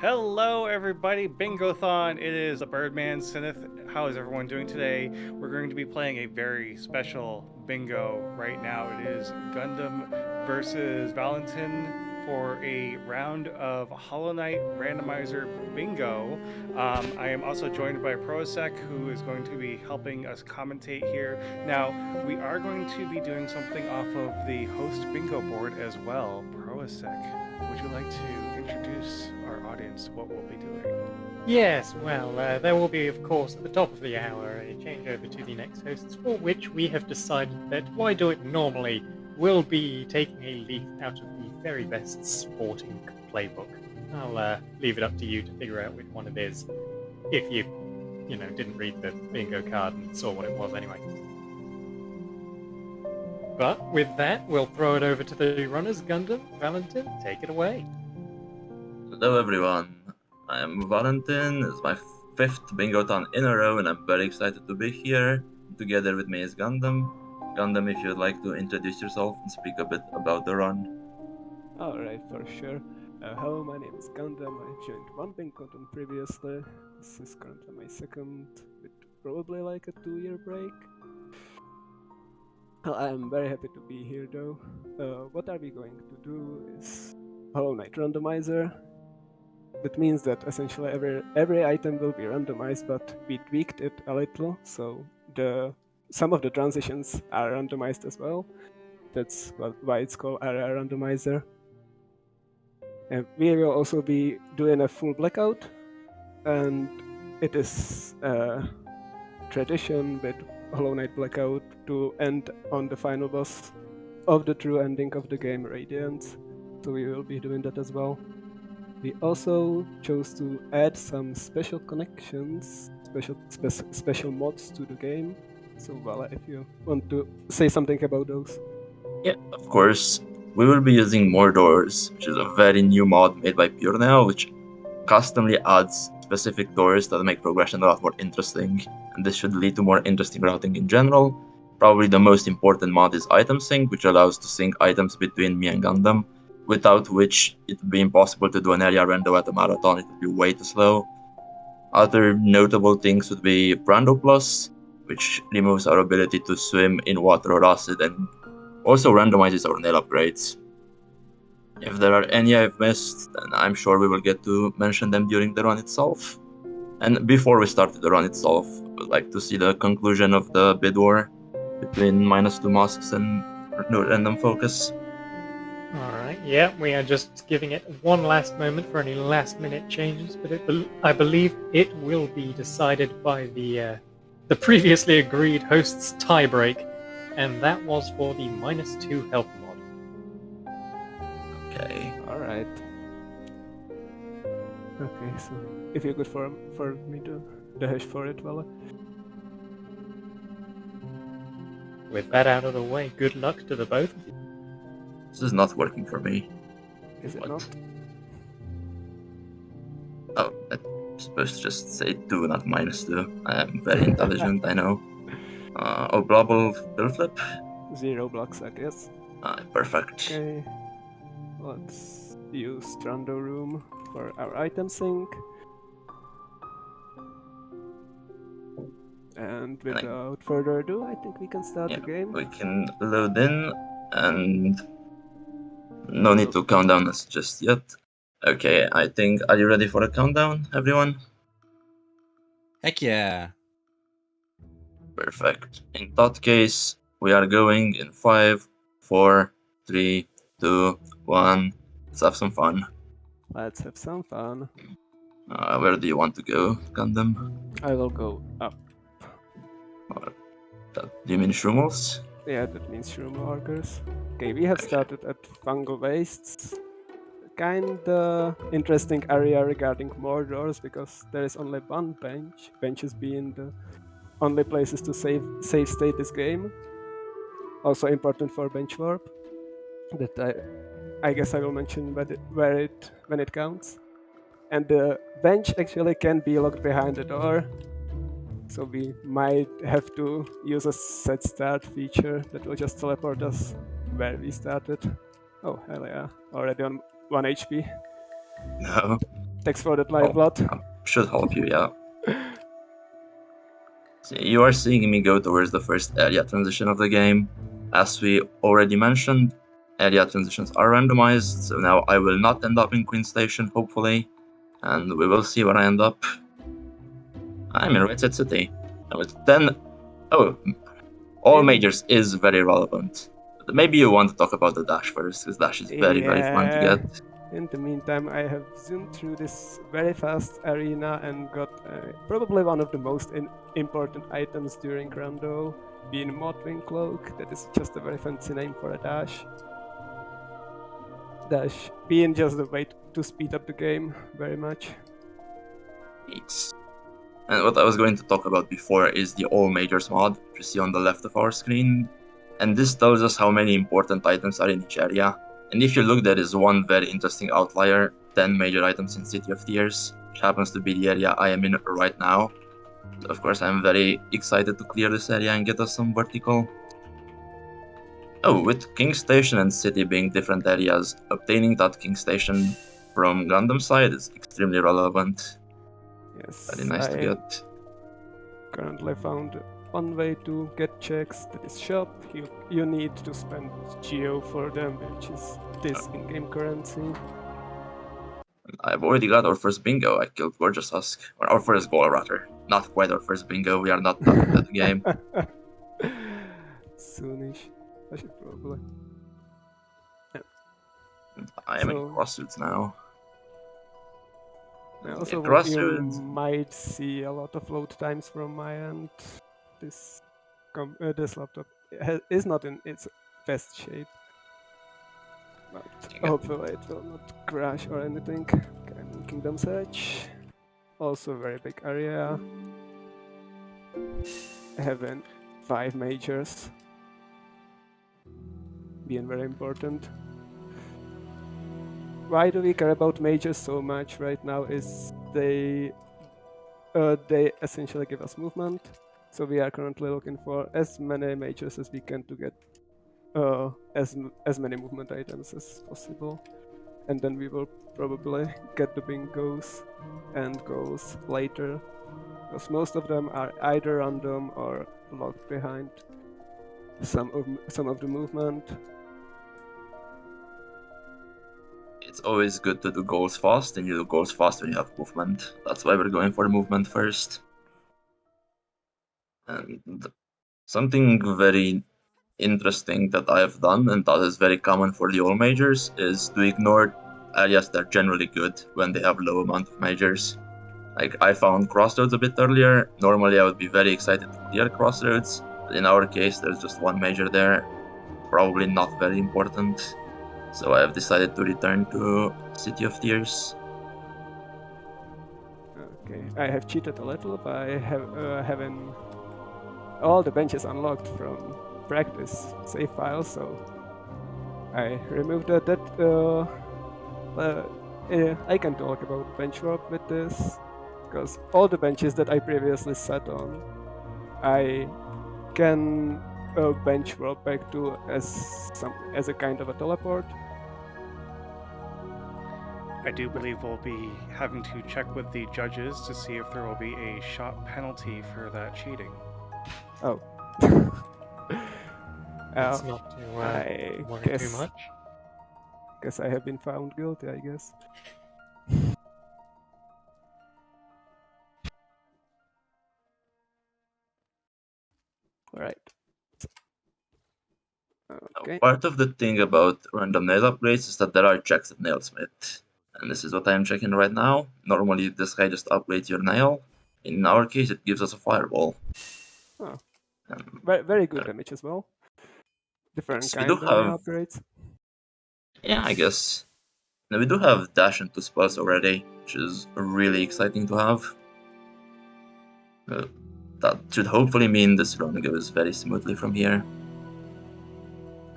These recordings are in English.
Hello, everybody. Bingothon. It is the Birdman Synth. How is everyone doing today? We're going to be playing a very special bingo right now. It is Gundam versus Valentin for a round of Hollow Knight Randomizer Bingo. I am also joined by Prosec, who is going to be helping us commentate here. Now, we are going to be doing something off of the host bingo board as well. Prosec, would you like to introduce our audience to what we'll be doing? Yes, well, there will be, of course, at the top of the hour, a changeover to the next hosts, for which we have decided that why do it normally? We'll be taking a leaf out of the very best sporting playbook. I'll leave it up to you to figure out which one it is, if you didn't read the bingo card and saw what it was anyway. But with that, we'll throw it over to the runners. Gundham, Valentin, take it away. Hello everyone, I'm Valentin. It's my fifth Bingothon in a row and I'm very excited to be here. Together with me is Gundham. Gundham, if you'd like to introduce yourself and speak a bit about the run. Alright, for sure. Hello, my name is Gundham. I've joined one Bingothon previously. This is currently my second, with probably like a 2-year break. I'm very happy to be here though. What are we going to do is Hollow Knight Randomizer. That means that essentially every item will be randomized, but we tweaked it a little, so some of the transitions are randomized as well. That's why it's called Area Randomizer. And we will also be doing a full Blackout, and it is a tradition with Hollow Knight Blackout to end on the final boss of the true ending of the game, Radiance. So we will be doing that as well. We also chose to add some special connections, special mods to the game. So Vala, if you want to say something about those. Yeah, of course. We will be using More Doors, which is a very new mod made by Pure now, which customly adds specific doors that make progression a lot more interesting, and this should lead to more interesting routing in general. Probably the most important mod is Item Sync, which allows to sync items between me and Gundam, without which it would be impossible to do an area rando at a marathon, it would be way too slow. Other notable things would be Brando Plus, which removes our ability to swim in water or acid and also randomizes our nail upgrades. If there are any I've missed, then I'm sure we will get to mention them during the run itself. And before we start the run itself, I would like to see the conclusion of the bid war between -2 masks and random focus. Alright, yeah, we are just giving it one last moment for any last-minute changes, but I believe it will be decided by the previously agreed host's tiebreak, and that was for the -2 health mod. Okay. Alright. Okay, so if you could for me to dash for it, Vala. With that out of the way, good luck to the both of you. This is not working for me. Is it What? not? Oh, I'm supposed to just say 2, not -2. I am very intelligent, I know. Oh, Blobble Bill Flip? 0 blocks, I guess. Perfect. Okay. Let's use Strando Room for our item sync. And without further ado, I think we can start the game. We can load in, and no need to count down us just yet. Okay, I think, are you ready for a countdown, everyone? Heck yeah. Perfect. In that case, we are going in 5, 4, 3, 2, 1. Let's have some fun. Let's have some fun. Where do you want to go, Gundam? I will go up. Do you mean Shrumels? Yeah, that means Shroom Workers. Okay, we have started at Fungal Wastes. Kinda interesting area regarding more doors, because there is only one bench. Benches being the only places to save state this game. Also important for bench warp. That I guess I will mention when it counts. And the bench actually can be locked behind the door, so we might have to use a set start feature that will just teleport us where we started. Oh, hell yeah, already on 1 HP. No. Thanks for that live blood. Should help you, yeah. So you are seeing me go towards the first area transition of the game. As we already mentioned, area transitions are randomized, so now I will not end up in Queen Station, hopefully, and we will see where I end up. I'm in Red Set City. All majors is very relevant. But maybe you want to talk about the dash first, because dash is very, very fun to get. In the meantime, I have zoomed through this very fast arena and got probably one of the most important items during Rando, being Mothwing Cloak. That is just a very fancy name for a dash. Dash being just the way to speed up the game very much. And what I was going to talk about before is the All Majors mod, which you see on the left of our screen. And this tells us how many important items are in each area. And if you look, there is one very interesting outlier, 10 major items in City of Tears, which happens to be the area I am in right now. So of course I'm very excited to clear this area and get us some vertical. Oh, with King Station and City being different areas, obtaining that King Station from Gundam side is extremely relevant. Yes, Very nice to get. Currently found one way to get checks, that is shop. You need to spend Geo for them, which is this in-game currency. I've already got our first bingo. I killed Gorgeous Husk. Or our first goal, rather. Not quite our first bingo. We are not that good at the game. Soonish. I should probably. I am in Crossroads now. Also, Crossroads. you might see a lot of load times from my end. This laptop is not in its best shape, but hopefully it will not crash or anything. Okay, I'm in Kingdom Search. Also, very big area. Having 5 majors, being very important. Why do we care about majors so much right now is they essentially give us movement. So we are currently looking for as many majors as we can to get as many movement items as possible. And then we will probably get the bingos and goals later, because most of them are either random or locked behind some of the movement. It's always good to do goals fast, and you do goals fast when you have movement. That's why we're going for the movement first. And something very interesting that I have done, and that is very common for the all majors, is to ignore areas that are generally good when they have low amount of majors. Like, I found Crossroads a bit earlier. Normally I would be very excited to clear Crossroads, but in our case there's just one major there, probably not very important. So I have decided to return to City of Tears. Okay, I have cheated a little by having all the benches unlocked from practice save files, so I removed that. I can talk about bench warp with this, because all the benches that I previously sat on, I can bench warp back to as a kind of a teleport. I do believe we'll be having to check with the judges to see if there will be a shot penalty for that cheating. Oh. That's not to worry too much. Guess I have been found guilty, I guess. Alright. Okay. Part of the thing about random nail upgrades is that there are checks at Nailsmith. And this is what I am checking right now. Normally this guy just upgrades your nail. In our case it gives us a fireball. Oh. Very good damage as well. Different kind of nail upgrades. Yeah, I guess. Now we do have dash into spells already, which is really exciting to have. That should hopefully mean this run goes very smoothly from here.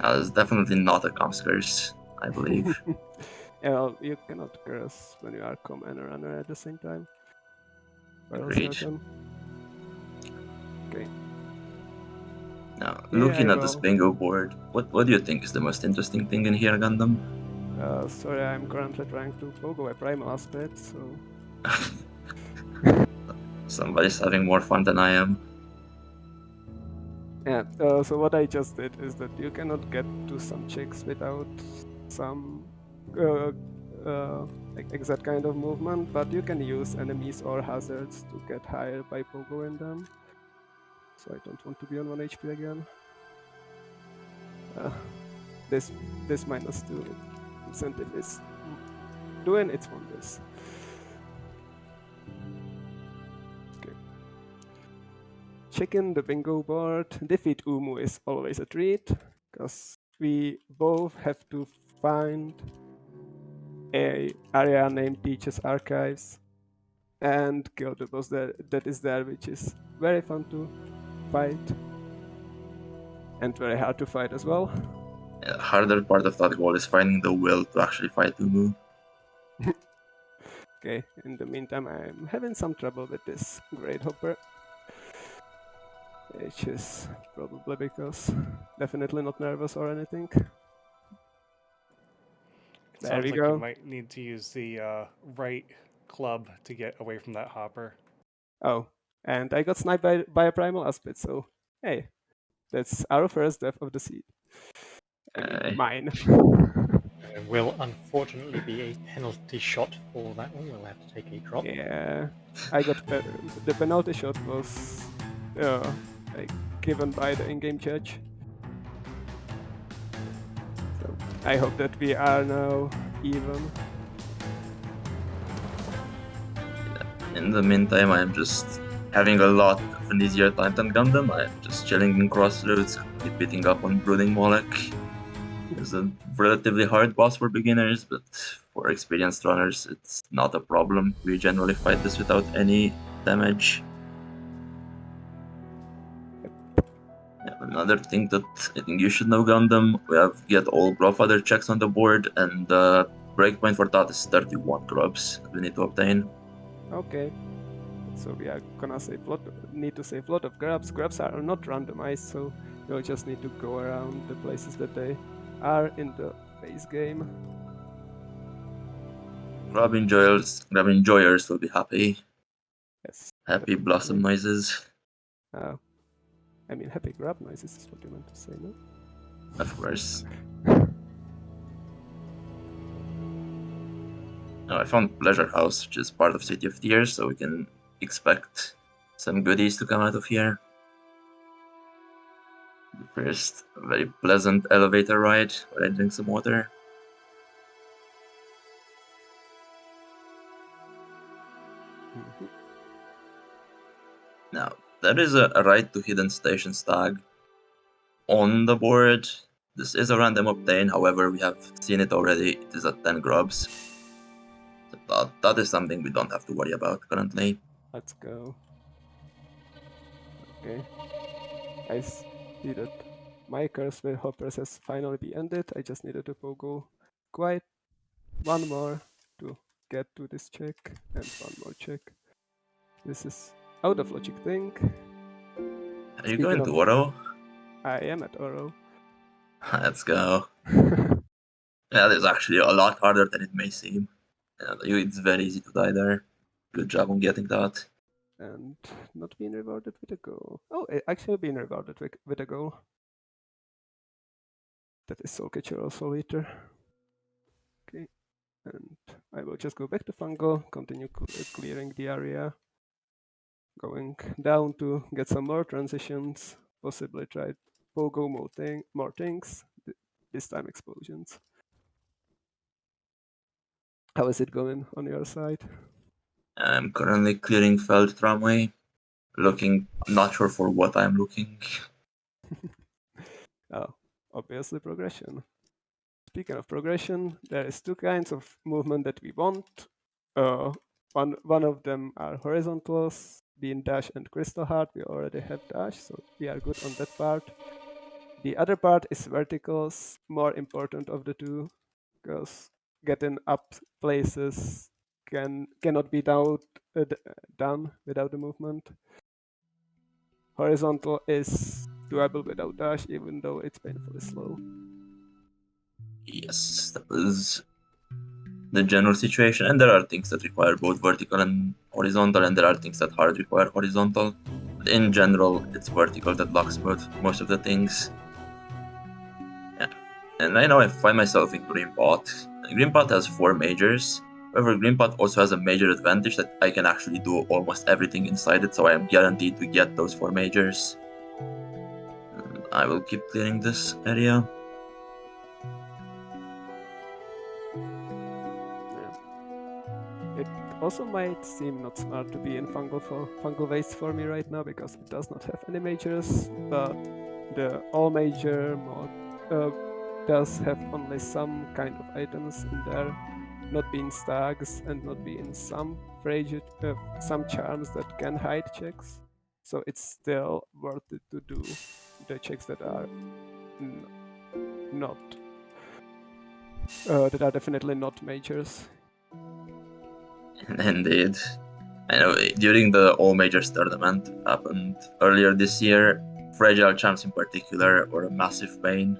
It's definitely not a comms curse, I believe. Yeah, well, you cannot curse when you are com and a runner at the same time. Agreed. Okay. Now, looking at this bingo board, what do you think is the most interesting thing in here, Gundam? Sorry, I'm currently trying to pogo a primal aspect, so Somebody's having more fun than I am. yeah. So what I just did is that you cannot get to some chicks without some uh, like exact kind of movement, but you can use enemies or hazards to get higher by pogoing them. So I don't want to be on 1 HP again. This -2 incentive is doing its wonders. Okay. Checking the bingo board. Defeat Umu is always a treat, because we both have to find a area named Teacher's Archives and kill the boss that is there, which is very fun to fight and very hard to fight as well. The harder part of that goal is finding the will to actually fight Umu. Okay, in the meantime, I'm having some trouble with this Great Hopper, which is probably because definitely not nervous or anything. It There sounds we like go. you might need to use the right club to get away from that hopper. Oh, and I got sniped by a primal aspect, so hey, that's our first death of the seed. I mean, mine. Will unfortunately be a penalty shot for that one. We'll have to take a drop. Yeah, I got the penalty shot was like given by the in-game judge. So I hope that we are now even. In the meantime, I'm just having a lot of an easier time than Gundam. I'm just chilling in Crossroads, keep beating up on Brooding Moloch. It's a relatively hard boss for beginners, but for experienced runners, it's not a problem. We generally fight this without any damage. Yeah, another thing that I think you should know, Gundam, we have get all Growfather checks on the board, and the breakpoint for that is 31 grubs that we need to obtain. Okay. So we are gonna need to save a lot of grabs. Grabs are not randomized, so we'll just need to go around the places that they are in the base game. Grub enjoyers will be happy. Yes. Happy definitely. blossom noises, I mean, happy grab noises is what you meant to say, no? of course. Oh, I found Pleasure House, which is part of City of Tears, so we can expect some goodies to come out of here. First, a very pleasant elevator ride where I drink some water. Mhm. Now, there is a right to hidden stations tag on the board. This is a random obtain, however, we have seen it already. It is at 10 grubs. So that is something we don't have to worry about currently. Let's go. Okay. I see that my curse with hoppers has finally been ended. I just needed to pogo quite one more to get to this check, and one more check. This is out of logic thing. Are you Speaking going of, to Oro? I am at Oro. Let's go. Yeah, it's actually a lot harder than it may seem. It's very easy to die there. Good job on getting that. And not being rewarded with a goal. Oh, actually being rewarded with a goal. That is Soul Catcher or Soul Eater. Okay, and I will just go back to Fungal, continue clearing the area, going down to get some more transitions, possibly try pogo more things, this time explosions. How is it going on your side? I'm currently clearing Feld tramway. Looking, not sure for what I'm looking. Oh, obviously progression. Speaking of progression, there is two kinds of movement that we want. One of them are horizontals, being dash and crystal heart. We already have dash, so we are good on that part. The other part is verticals, more important of the two, because getting up places cannot be done without the movement. Horizontal is doable without dash, even though it's painfully slow. Yes, that is the general situation. And there are things that require both vertical and horizontal, and there are things that hard require horizontal. But in general, it's vertical that blocks most of the things. Yeah. And right now I find myself in Green Pot. Green Pot has 4 majors. However, Green Pot also has a major advantage that I can actually do almost everything inside it, so I am guaranteed to get those 4 majors. I will keep clearing this area. It also might seem not smart to be in fungal waste for me right now because it does not have any majors, but the all major mod does have only some kind of items in there, not being stags and not being some some charms that can hide checks. So it's still worth it to do the checks that are not that are definitely not majors. Indeed. I know during the All Majors tournament happened earlier this year, fragile charms in particular were a massive pain,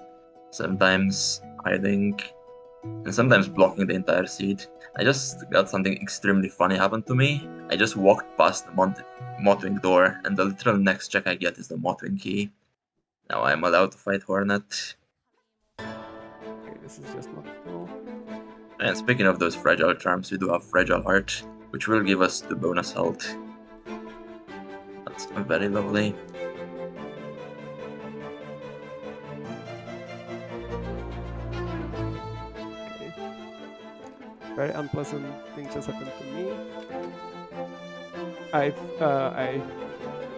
sometimes hiding and sometimes blocking the entire seed. I just got something extremely funny happen to me. I just walked past the Motwing door, and the literal next check I get is the Motwing key. Now I'm allowed to fight Hornet. Okay, this is just not cool. And speaking of those fragile charms, we do have Fragile Heart, which will give us the bonus health. That's very lovely. Okay. Very unpleasant thing just happened to me. I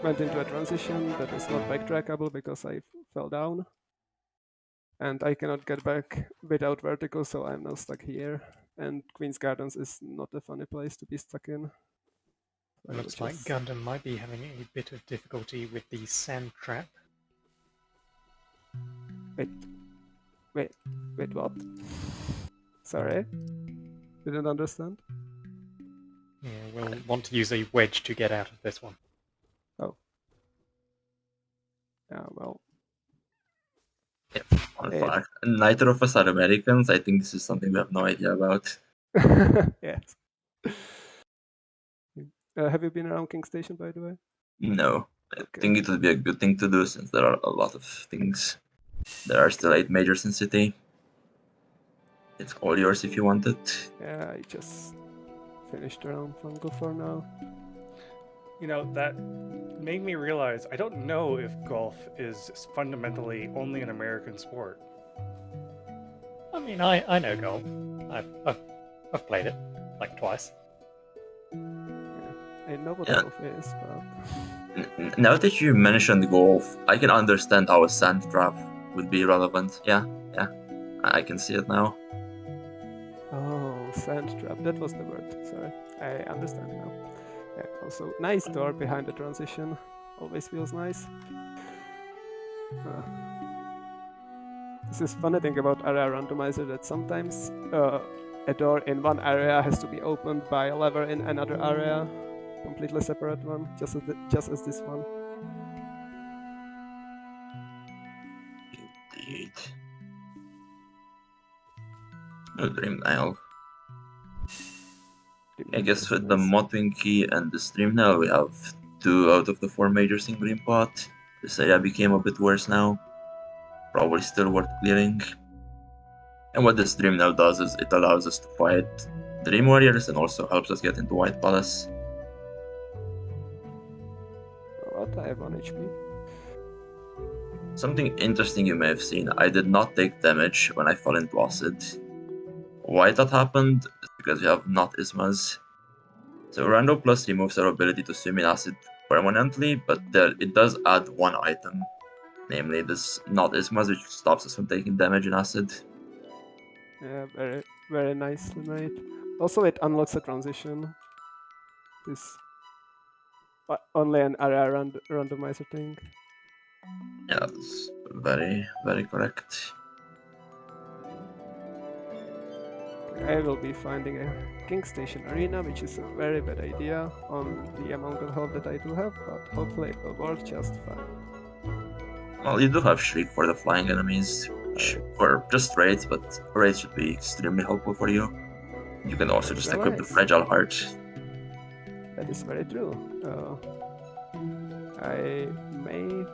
went into a transition that is not backtrackable because I fell down. And I cannot get back without vertical, so I'm now stuck here. And Queen's Gardens is not a funny place to be stuck in. So Looks like Gundham might be having a bit of difficulty with the sand trap. Wait, what? Sorry? Didn't understand? Yeah, we'll want to use a wedge to get out of this one. Oh. Yeah, well. Fun fact. Neither of us are Americans. I think this is something we have no idea about. Yes. Have you been around King Station, by the way? No. I Okay. think it would be a good thing to do since there are a lot of things. There are still 8 majors in City. It's all yours if you want it. Yeah, I just finished around Fungal for now. You know, that made me realize I don't know if golf is fundamentally only an American sport. I mean, I know golf. I've played it like twice. I know what golf is, but Now that you mentioned golf, I can understand how a sand trap would be relevant. Yeah, I can see it now. oh, sand trap. That was the word. Sorry, I understand now. Yeah, also, nice door behind the transition. Always feels nice. This is funny thing about area randomizer that sometimes a door in one area has to be opened by a lever in another area, completely separate one, just as this one. Indeed. No Dream Nail. I guess with the Motwing key and the Stream Nail, we have 2 out of the 4 majors in Green Pot. This area became a bit worse now. Probably still worth clearing. And what the Stream Nail does is it allows us to fight Dream Warriors and also helps us get into White Palace. What? I have 1 HP. Something interesting you may have seen, I did not take damage when I fell into acid. Why that happened is because we have not Ismas. So Rando Plus removes our ability to swim in acid permanently, but it does add 1 item, namely this not Ismas, which stops us from taking damage in acid. Yeah, very, very nicely made. Also, it unlocks a transition. This only an area randomizer thing. Yeah, that's very, very correct. I will be finding a King Station Arena, which is a very bad idea on the amount of health that I do have, but hopefully it will work just fine. Well, you do have Shriek for the flying enemies. Or just raids, but raids should be extremely helpful for you. You can also just equip the Realize. Fragile Heart. That is very true. I may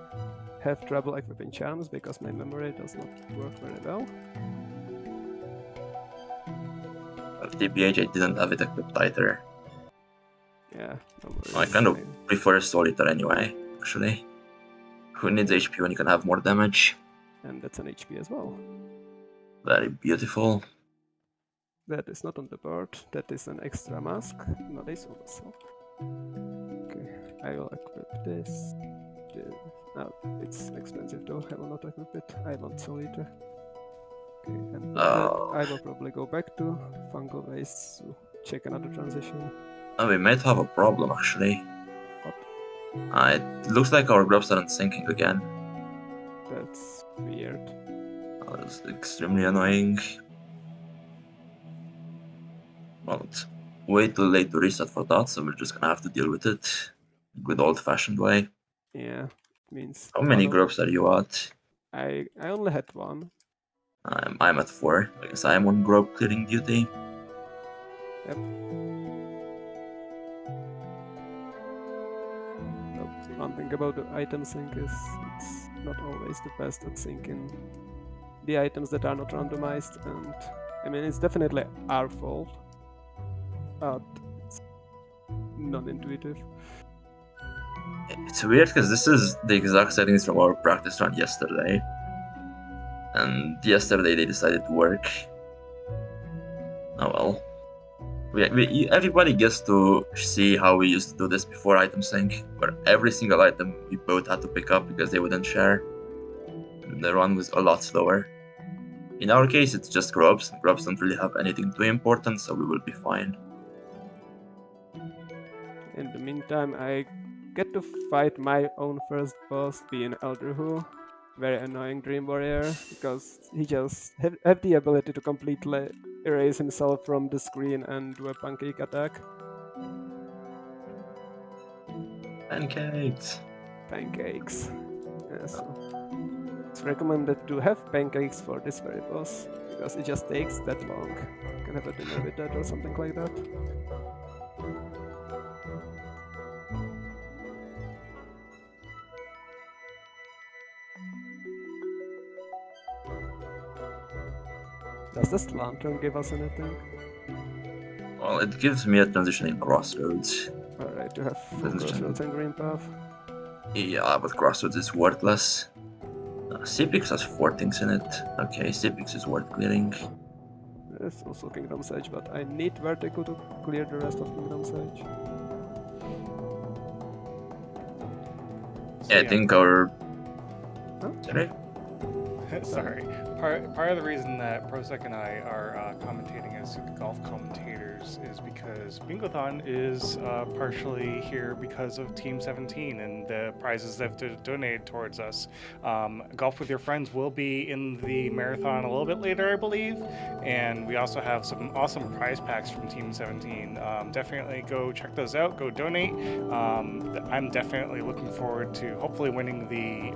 have trouble equipping charms because my memory does not work very well. TBH, I didn't have it equipped either. Yeah, memory I is kind of fine. prefer Solitaire anyway, actually. Who needs HP when you can have more damage? And that's an HP as well. Very beautiful. That is not on the board. That is an extra mask, not a soul vessel. Okay, I will equip this. No, it's expensive though. I will not equip it. I want Solitaire. Okay, and with that, I will probably go back to Fungal Waste to check another transition. We might have a problem, actually. What? It looks like our grubs aren't sinking again. That's weird. That is extremely annoying. Well, it's way too late to reset for that, so we're just gonna have to deal with it. Good old-fashioned way. Yeah, means How many grubs are you at? I only had one. I'm at 4. I guess I'm on grub clearing duty. Yep. But one thing about the item sync is it's not always the best at syncing the items that are not randomized, and I mean it's definitely our fault, but it's non-intuitive. It's weird because this is the exact settings from our practice run yesterday. And yesterday they decided to work. Oh well. Everybody gets to see how we used to do this before item sync, where every single item we both had to pick up because they wouldn't share. And the run was a lot slower. In our case, it's just grubs, and grubs don't really have anything too important, so we will be fine. In the meantime, I get to fight my own first boss, being Elderhu. Very annoying Dream Warrior, because he just have the ability to completely erase himself from the screen and do a pancake attack. Pancakes! Pancakes. Yeah, so it's recommended to have pancakes for this very boss, because it just takes that long. You can have a dinner with that or something like that. Does this lantern give us anything? Well, it gives me a transitioning crossroads. Alright, you have full Transition. crossroads and green path. Yeah, but crossroads is worthless. Cipix has 4 things in it. Okay, Cipix is worth clearing. There's also Kingdom Sage, but I need Vertigo to clear the rest of Kingdom Sage. So, I think our... Huh? Sorry? Sorry. Part of the reason that Prosec and I are commentating as golf commentators is because Bingothon is partially here because of Team 17 and the prizes they've donated towards us. Golf with Your Friends will be in the marathon a little bit later, I believe, and we also have some awesome prize packs from Team 17. Definitely go check those out, go donate. I'm definitely looking forward to hopefully winning the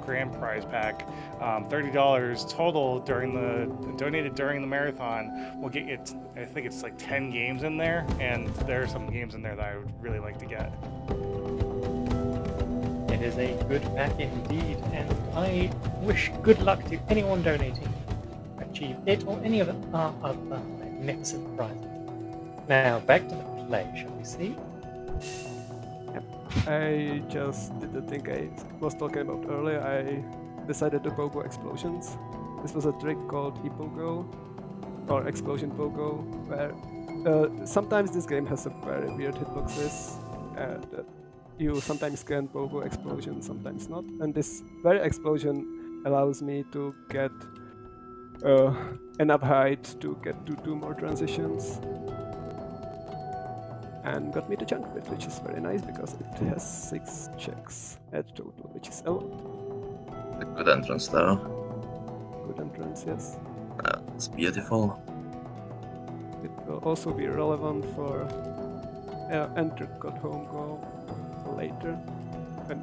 grand prize pack. $30 total donated during the marathon will get you, I think it's like 10 games in there, and there are some games in there that I would really like to get. It is a good pack indeed, and I wish good luck to anyone donating to achieve it or any of our other magnificent prizes. Now, back to the play, shall we see? I just did the thing I was talking about earlier. I decided to Pogo Explosions. This was a trick called ePogo, or Explosion Pogo, where sometimes this game has a very weird hitboxes, and you sometimes can Pogo Explosion, sometimes not. And this very explosion allows me to get enough height to get to 2 more transitions. And got me the chunk bit, which is very nice because it has 6 checks at total, which is a lot. A good entrance though. Good entrance, yes. It's beautiful. It will also be relevant for enter got home go later when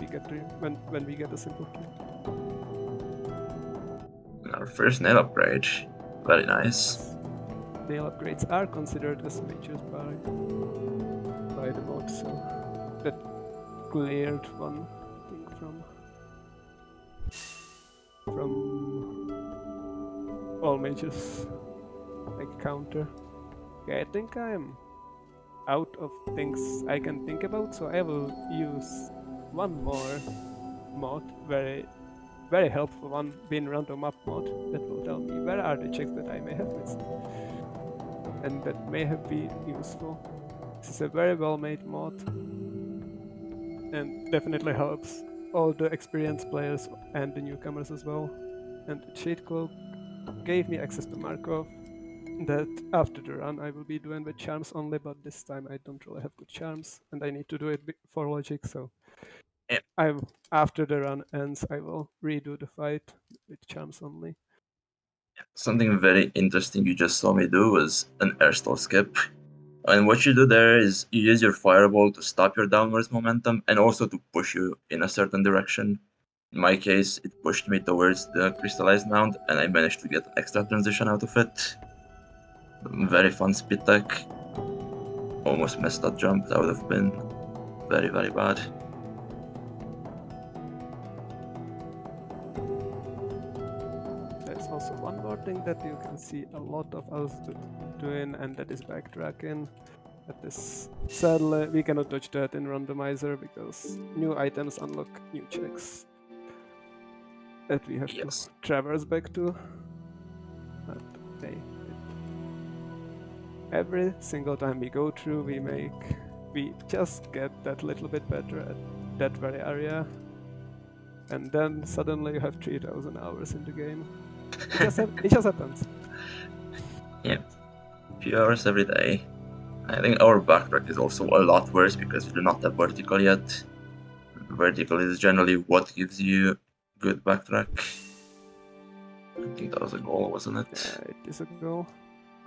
we get a simple key. Our first nail upgrade. Very nice. Yes. Nail upgrades are considered as majors by the mod, so that cleared one thing from all majors, like counter. Okay, I think I'm out of things I can think about, so I will use one more mod, very helpful one, bin random up mod, that will tell me where are the checks that I may have missed, and that may have been useful. This is a very well made mod, and definitely helps all the experienced players and the newcomers as well. And the Shade Cloak gave me access to Markov, that after the run I will be doing with charms only, but this time I don't really have good charms, and I need to do it for logic, so Yeah. after the run ends, I will redo the fight with charms only. Something very interesting you just saw me do was an airstall skip. And what you do there is you use your fireball to stop your downwards momentum and also to push you in a certain direction. In my case, it pushed me towards the crystallized mound, and I managed to get an extra transition out of it. Very fun speed tech. Almost missed that jump. That would have been very, very bad. There's also one more thing that you can see a lot of us doing, and that is backtracking. That is, sadly, we cannot touch that in Randomizer because new items unlock new checks that we have Yes. to traverse back to. But hey, every single time we go through, we just get that little bit better at that very area, and then suddenly you have 3,000 hours in the game. It just happens. Yeah. A few hours every day. I think our backtrack is also a lot worse because we do not have vertical yet. Vertical is generally what gives you good backtrack. I think that was a goal, wasn't it? Yeah, it is a goal.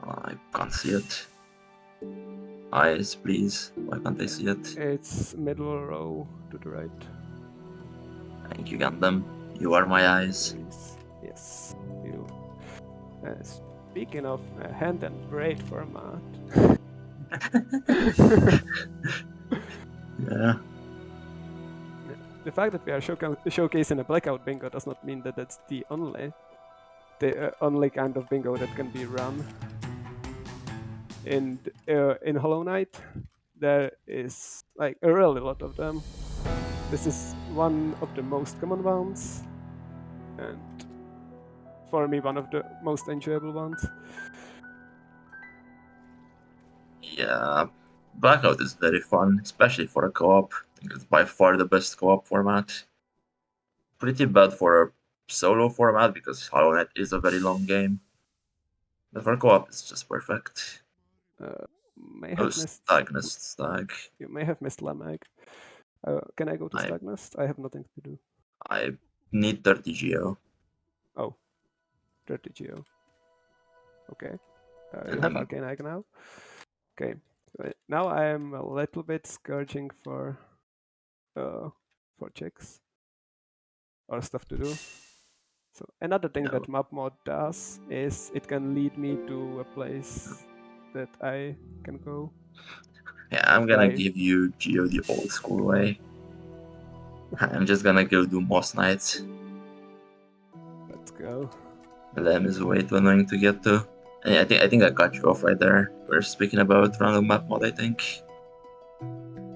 I can't see it. Eyes, please. Why can't I see it? It's middle row to the right. Thank you, Gundham. You are my eyes. Please. Yes, you. Speaking of hand and braid format. Yeah. The fact that we are showcasing a Blackout bingo does not mean that that's the only kind of bingo that can be run in Hollow Knight. There is like a really lot of them. This is one of the most common ones, and for me one of the most enjoyable ones. Yeah. Blackout is very fun, especially for a co-op. I think it's by far the best co-op format. Pretty bad for a solo format because Hollow Knight is a very long game. But for co-op, it's just perfect. May Oh, have missed. Stag. You may have missed Lamag. Can I go to I- Stagnest? I have nothing to do. I need 30 Geo. Oh, 30 Geo. Okay. You And have then Arcane Eye now. Okay. Now I am a little bit scourging for checks or stuff to do. So another thing Yeah. that map mod does is it can lead me to a place that I can go. Yeah, I'm gonna Right. give you Geo the old school way. I'm just gonna go do Moss Knights. Let's go. Lem is way too annoying to get to. And yeah, I think I got you off right there. We're speaking about random map mod, I think.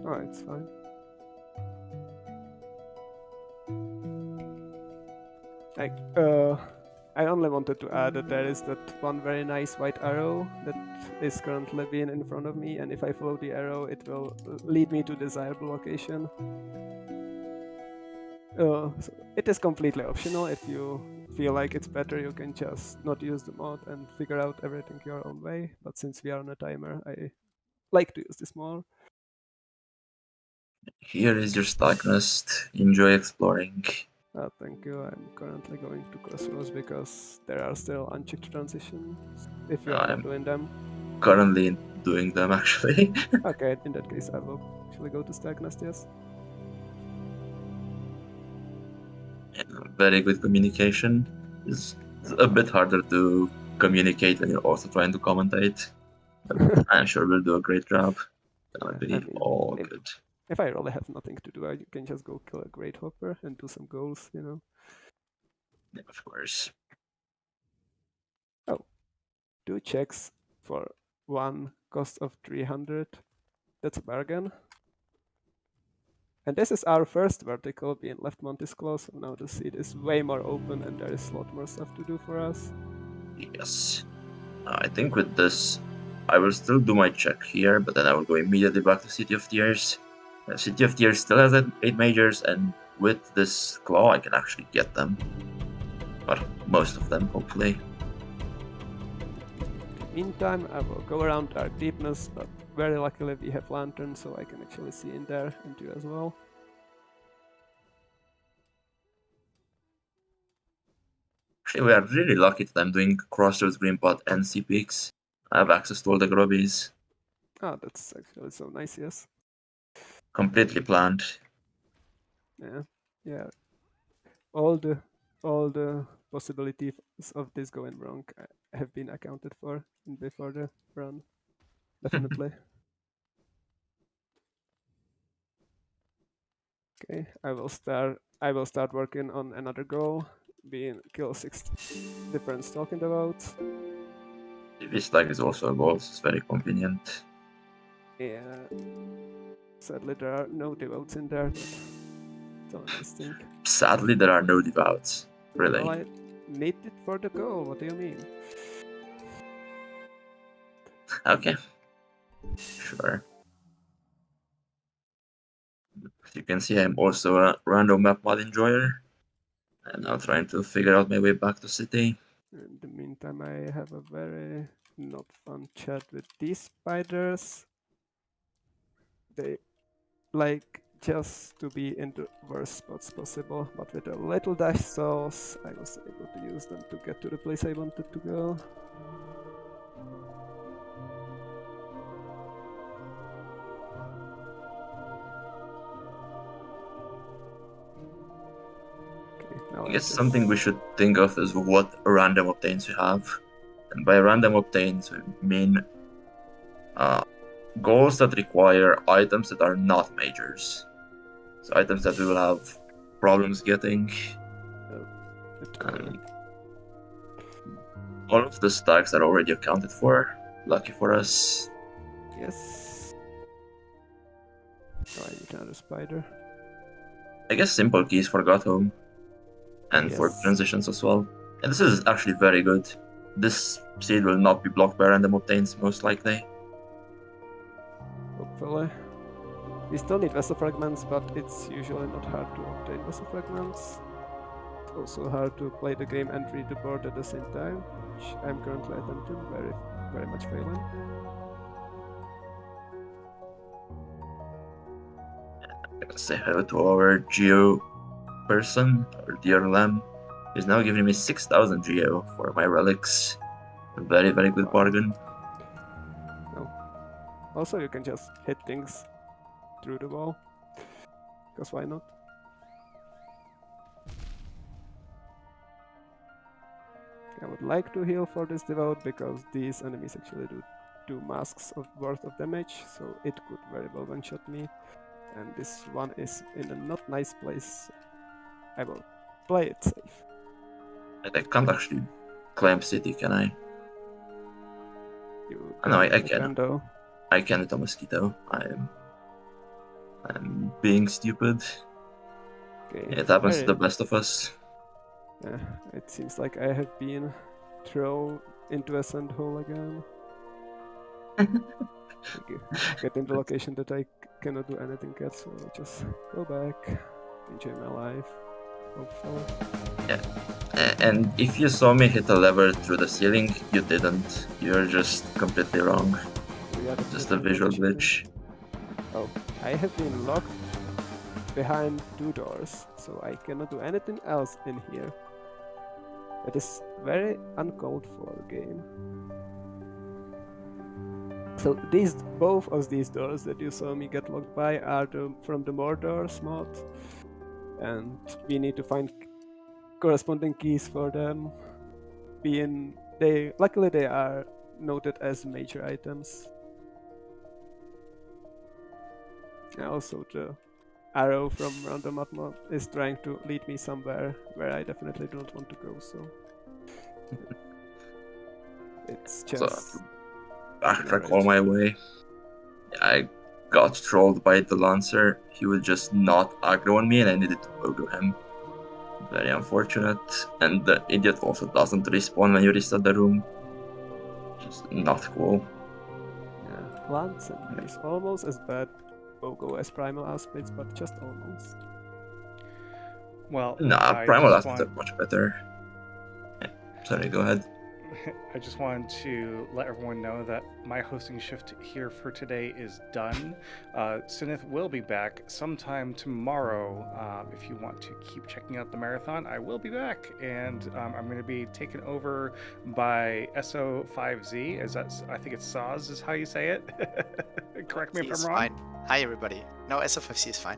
Oh, it's fine. Like, I only wanted to add that there is that one very nice white arrow that is currently being in front of me, and if I follow the arrow, it will lead me to desirable location. So it is completely optional. If you feel like it's better, you can just not use the mod and figure out everything your own way. But since we are on a timer, I like to use this more. Here is your Stagnest. Enjoy exploring. Thank you. I'm currently going to Crossroads because there are still unchecked transitions if you are not I'm doing them. currently doing them actually. Okay, in that case, I will actually go to Stagnest, yes. Very good communication. Is It's a bit harder to communicate when you're also trying to commentate. But I'm sure we'll do a great job. That'll Yeah, I be mean, all if, good. if I really have nothing to do, I can just go kill a Great Hopper and do some goals, you know. Yeah, of course. Oh, 2 checks for 1 cost of 300. That's a bargain. And this is our first vertical, being left mount is close, so now the seat is way more open and there is a lot more stuff to do for us. Yes. I think with this, I will still do my check here, but then I will go immediately back to City of Tears. City of Tears still has 8 majors, and with this claw, I can actually get them. Or most of them, hopefully. Meantime, I will go around Dark Deepness, but very luckily we have Lantern, so I can actually see in there and you as well. Actually, we are really lucky that I'm doing Crossroads, Greenpot, and Sea Peaks. I have access to all the grubbies. Ah, that's actually so nice, yes. Completely planned. Yeah. All the possibilities of this going wrong have been accounted for before the run. Definitely. Okay, I will start working on another goal, being kill 6 different stalk in the votes. This lag is also a goal, so it's very convenient. Yeah. Sadly there are no devotes in there, but it's a nice thing. Sadly, there are no devoutes. Really. Well, I need it for the goal, what do you mean? Okay. Sure. As you can see, I'm also a random map mod enjoyer. I'm now trying to figure out my way back to city. In the meantime, I have a very not fun chat with these spiders. They like just to be in the worst spots possible, but with a little dash sauce, I was able to use them to get to the place I wanted to go. Okay, now I I guess just... something we should think of is what random obtains we have. And by random obtains, we mean goals that require items that are not majors. So items that we will have problems getting. Totally. All of the stacks are already accounted for. Lucky for us. Yes. Oh, I need another spider. I guess simple keys for Gundham. And for Yes. transitions as well. And this is actually very good. This seed will not be blocked by random obtains, most likely. Hopefully. We still need vessel fragments, but it's usually not hard to obtain vessel fragments. It's also hard to play the game and read the board at the same time, which I'm currently attempting, very much failing. Let's say hello to our Geo person, our dear Lem. He's now giving me 6,000 Geo for my relics. A very, very good bargain. No. Also, you can just hit things through the wall, because why not? I would like to heal for this devout, because these enemies actually do 2 masks of worth of damage, so it could very well one-shot me. And this one is in a not nice place. I will play it safe. And I can't actually claim city, can I? You No, I definitely can. though. I can with a mosquito. I'm being stupid. Okay. It happens to the best of us. It seems like I have been thrown into a sand hole again. Get in the location that I cannot do anything at, so I'll just go back, enjoy my life, hopefully. Yeah. And if you saw me hit a lever through the ceiling, you didn't. You're just completely wrong. We are Just a definitely visual not cheating. glitch. Oh, I have been locked behind 2 doors, so I cannot do anything else in here. That is very uncalled for game. So both of these doors that you saw me get locked by are from the Mordor's mod, and we need to find corresponding keys for them. luckily they are noted as major items. And also the arrow from Random Atmo is trying to lead me somewhere where I definitely don't want to go, so it's So just backtrack all my way. I got trolled by the Lancer. He would just not aggro on me, and I needed to pogo him. Very unfortunate. And the idiot also doesn't respawn when you reset the room. Just not cool. Yeah, Lance is almost as bad Pogo as Primal Aspects, but just almost. Well, Nah, I Primal just Aspects are much better. Sorry, go ahead. I just wanted to let everyone know that my hosting shift here for today is done. Sinith will be back sometime tomorrow. If you want to keep checking out the marathon, I will be back, and I'm going to be taken over by SO5Z. I think it's Saz is how you say it. Correct me if I'm wrong. Fine. Hi everybody. No, SO5C is fine.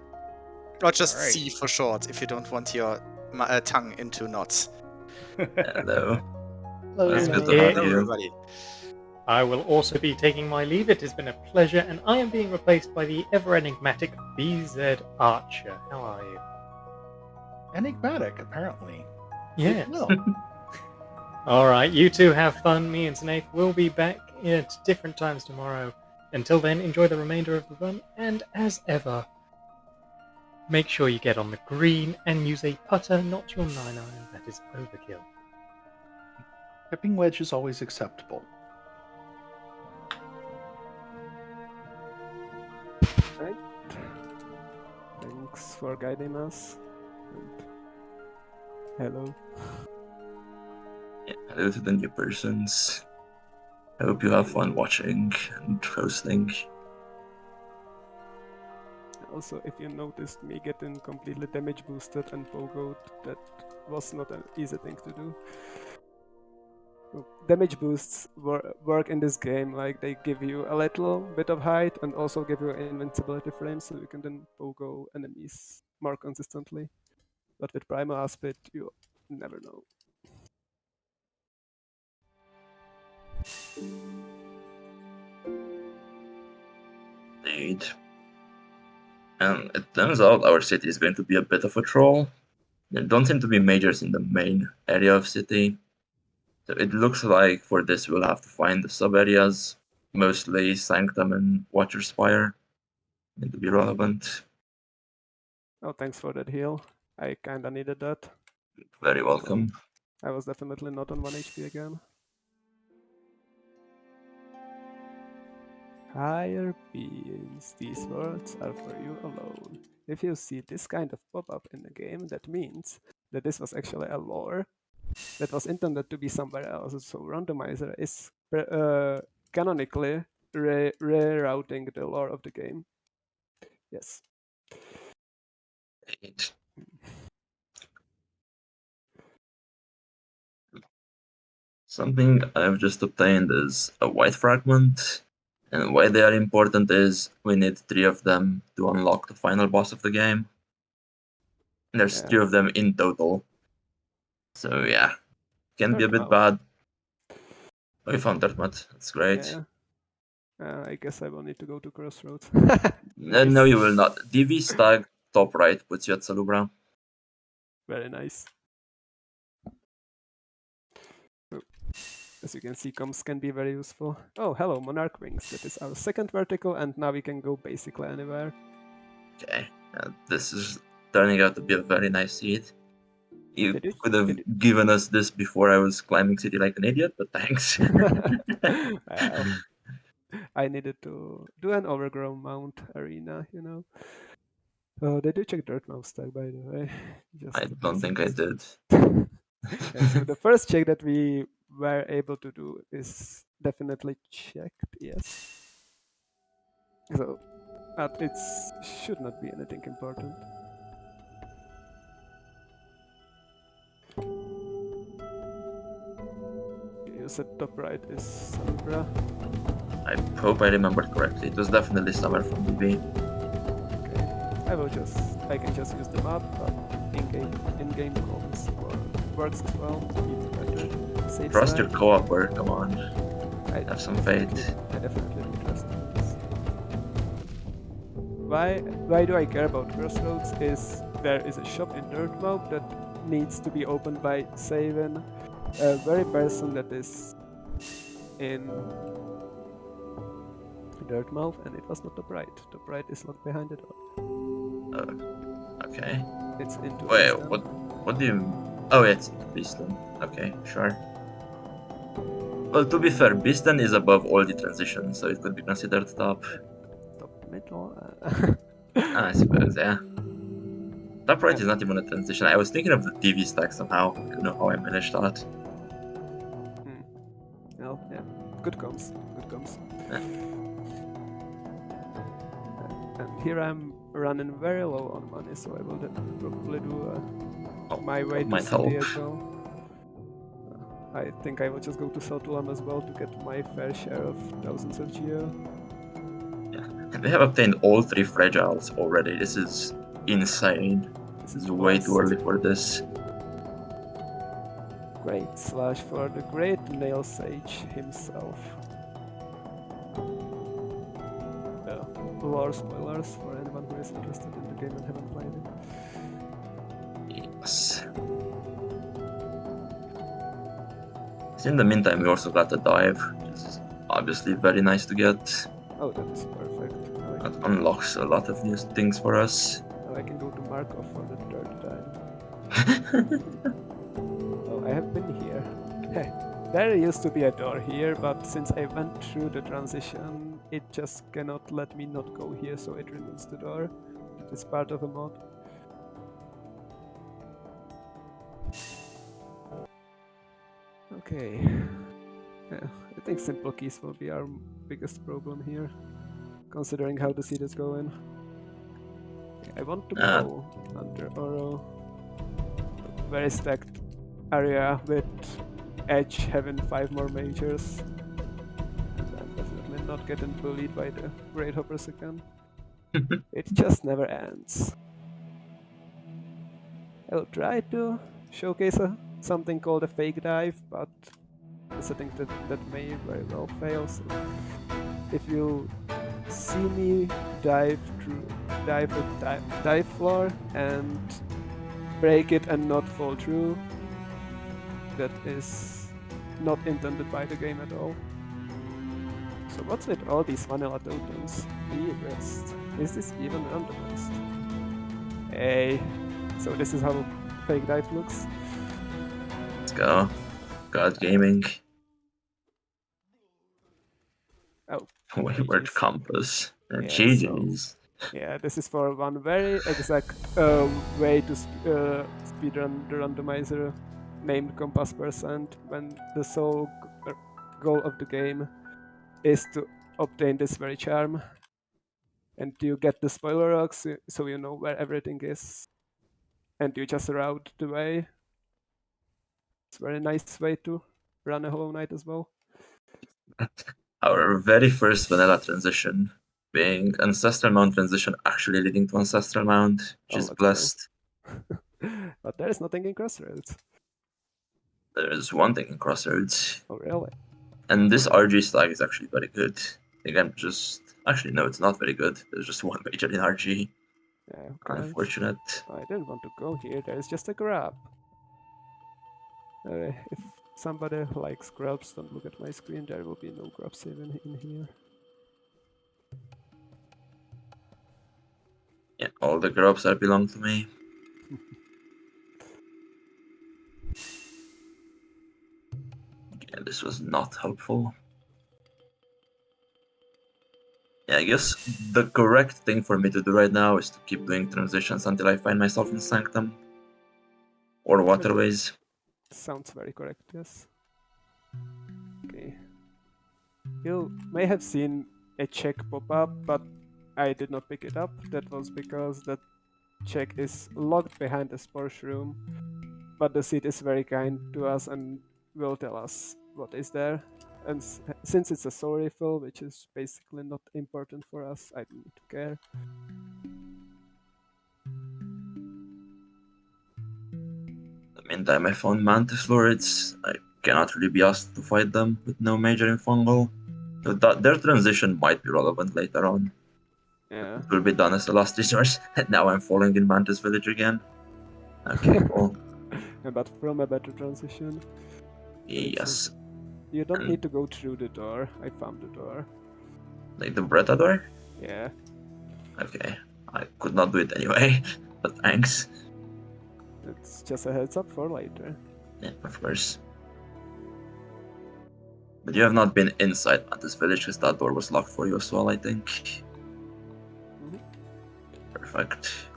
Or just Alright. C for short, if you don't want your tongue into knots. Hello. Hello, It's good to Nate. have Hello you. everybody. I will also be taking my leave. It has been a pleasure, and I am being replaced by the ever enigmatic BZ Archer. How are you? Enigmatic, apparently. Yes. No. All right, you two have fun. Me and Snape will be back at different times tomorrow. Until then, enjoy the remainder of the run, and as ever, make sure you get on the green and use a putter, not your 9-iron. That is overkill. Tipping wedge is always acceptable. Right? Thanks for guiding us. And hello. Yeah, hello to the new persons. I hope you have fun watching and hosting. Also, if you noticed me getting completely damage boosted and pogoed, that was not an easy thing to do. Damage boosts work in this game, like they give you a little bit of height and also give you invincibility frames, so you can then pogo enemies more consistently. But with Primal Aspect, you never know. Indeed. And it turns out our city is going to be a bit of a troll. There don't seem to be majors in the main area of city. So it looks like for this we'll have to find the sub-areas, mostly Sanctum and Watcher's Spire, need to be relevant. Oh, thanks for that heal. I kinda needed that. Very welcome. I was definitely not on 1 HP again. Higher beings, these words are for you alone. If you see this kind of pop-up in the game, that means that this was actually a lore that was intended to be somewhere else. So Randomizer is canonically rerouting the lore of the game. Yes. Indeed. Something I've just obtained is a white fragment, and why they are important is we need 3 of them to unlock the final boss of the game. And there's Yeah. 3 of them in total. So yeah, can be a bit 12. bad. Oh, you found Dirt Mud. That's great. Yeah. I guess I will need to go to Crossroads. No, Nice. you will not. DV Stag top right puts you at Salubra. Very nice. Oh. As you can see, comms can be very useful. Oh, hello, Monarch Wings. That is our second vertical, and now we can go basically anywhere. Okay, this is turning out to be a very nice seed. You Did you- could have did you- given us this before I was climbing city like an idiot, but thanks. Well, I needed to do an overgrown mount arena, you know. Did you check Dirt Mouse tag, by the way? Just I a don't basic think I question. did. Yeah, so the first check that we were able to do is definitely checked, yes. So, but it should not be anything important. You said top right is Salubra. I hope I remembered correctly. It was definitely somewhere from DB. Okay. I can just use the map, but in-game comms works as well. Even better. safe Trust your side. co-opper, come on. I Have some definitely- faith. I definitely do trust him. Yes. Why do I care about Crossroads? Is there is a shop in Dirtmouth that needs to be opened by Savin, a very person that is in Dirtmouth, and it was not the Bride. The Bride is locked behind the door. Okay. It's into Wait, Beaston. what do you... Oh, yeah, it's Beaston. Okay, sure. Well, to be fair, Beaston is above all the transitions, so it could be considered top. Top middle. I suppose, yeah. Top right Yeah. is not even a transition. I was thinking of the TV stack somehow. I don't know how I managed that. Well, yeah. Good comms. Good comms. Yeah. And here I'm running very low on money, so I will probably do my way that to might city help. as well. I think I will just go to Sotulam as well to get my fair share of thousands of geo. And we have obtained all 3 fragiles already. This is insane. This It's is way too blessed. early for this. Great slash for the great Nail Sage himself. Lore spoilers for anyone who is interested in the game and haven't played it. Yes. So in the meantime, we also got a dive, which is obviously very nice to get. Oh, that is perfect. Now That unlocks a lot of new things for us. I can go to Markov for the third time. Oh, I have been here. There used to be a door here, but since I went through the transition, it just cannot let me not go here, so it removes the door. It's part of a mod. Okay. Yeah, I think simple keys will be our biggest problem here, considering how the seed is going. I want to go under Oro. Very stacked area with Edge having 5 more majors. I'm definitely not getting bullied by the Great Hoppers again. It just never ends. I'll try to showcase something called a fake dive, but it's a thing that may very well fail. So if you see me dive floor and break it and not fall through, that is not intended by the game at all. So what's with all these vanilla tokens? Rest. Is this even randomized? Hey, so this is how fake dive looks. Let's go. God Gaming. Oh, Wayward GG's. Compass. And Yeah, GG's. Yeah, this is for one very exact way to speedrun the randomizer named Compass Percent, when the sole goal of the game is to obtain this very charm. And you get the spoiler rocks, so you know where everything is. And you just route the way. It's a very nice way to run a Hollow Knight as well. Our very first vanilla transition being Ancestral Mount transition actually leading to Ancestral Mount, which is blessed. But there is nothing in Crossroads. There is one thing in Crossroads. Oh, really? And this RG slag is actually very good. Again, just... Actually, no, it's not very good. There's just one major in RG. Yeah, okay. Unfortunate. I didn't want to go here. There's just a grab. If somebody likes grubs, don't look at my screen. There will be no grubs even in here. Yeah, all the grubs that belong to me. Yeah, this was not helpful. Yeah, I guess the correct thing for me to do right now is to keep doing transitions until I find myself in Sanctum. Or Waterways. Sounds very correct, yes. Okay. You may have seen a check pop up, but I did not pick it up. That was because that check is locked behind the Sporsh room. But the seed is very kind to us and will tell us what is there. And since it's a soul refill, which is basically not important for us, I don't need to care. In the meantime, I found Mantis Lords. I cannot really be asked to fight them with no major infungal. So their transition might be relevant later on. Yeah. It will be done as a last resource. And now I'm falling in Mantis Village again. Okay, cool. But from a better transition. Yes. You don't And- need to go through the door. I found the door. Like the Bretador? Yeah. Okay. I could not do it anyway, but thanks. It's just a heads up for later. Yeah, of course. But you have not been inside Mantis Village because that door was locked for you as well, I think. Mhm. Perfect.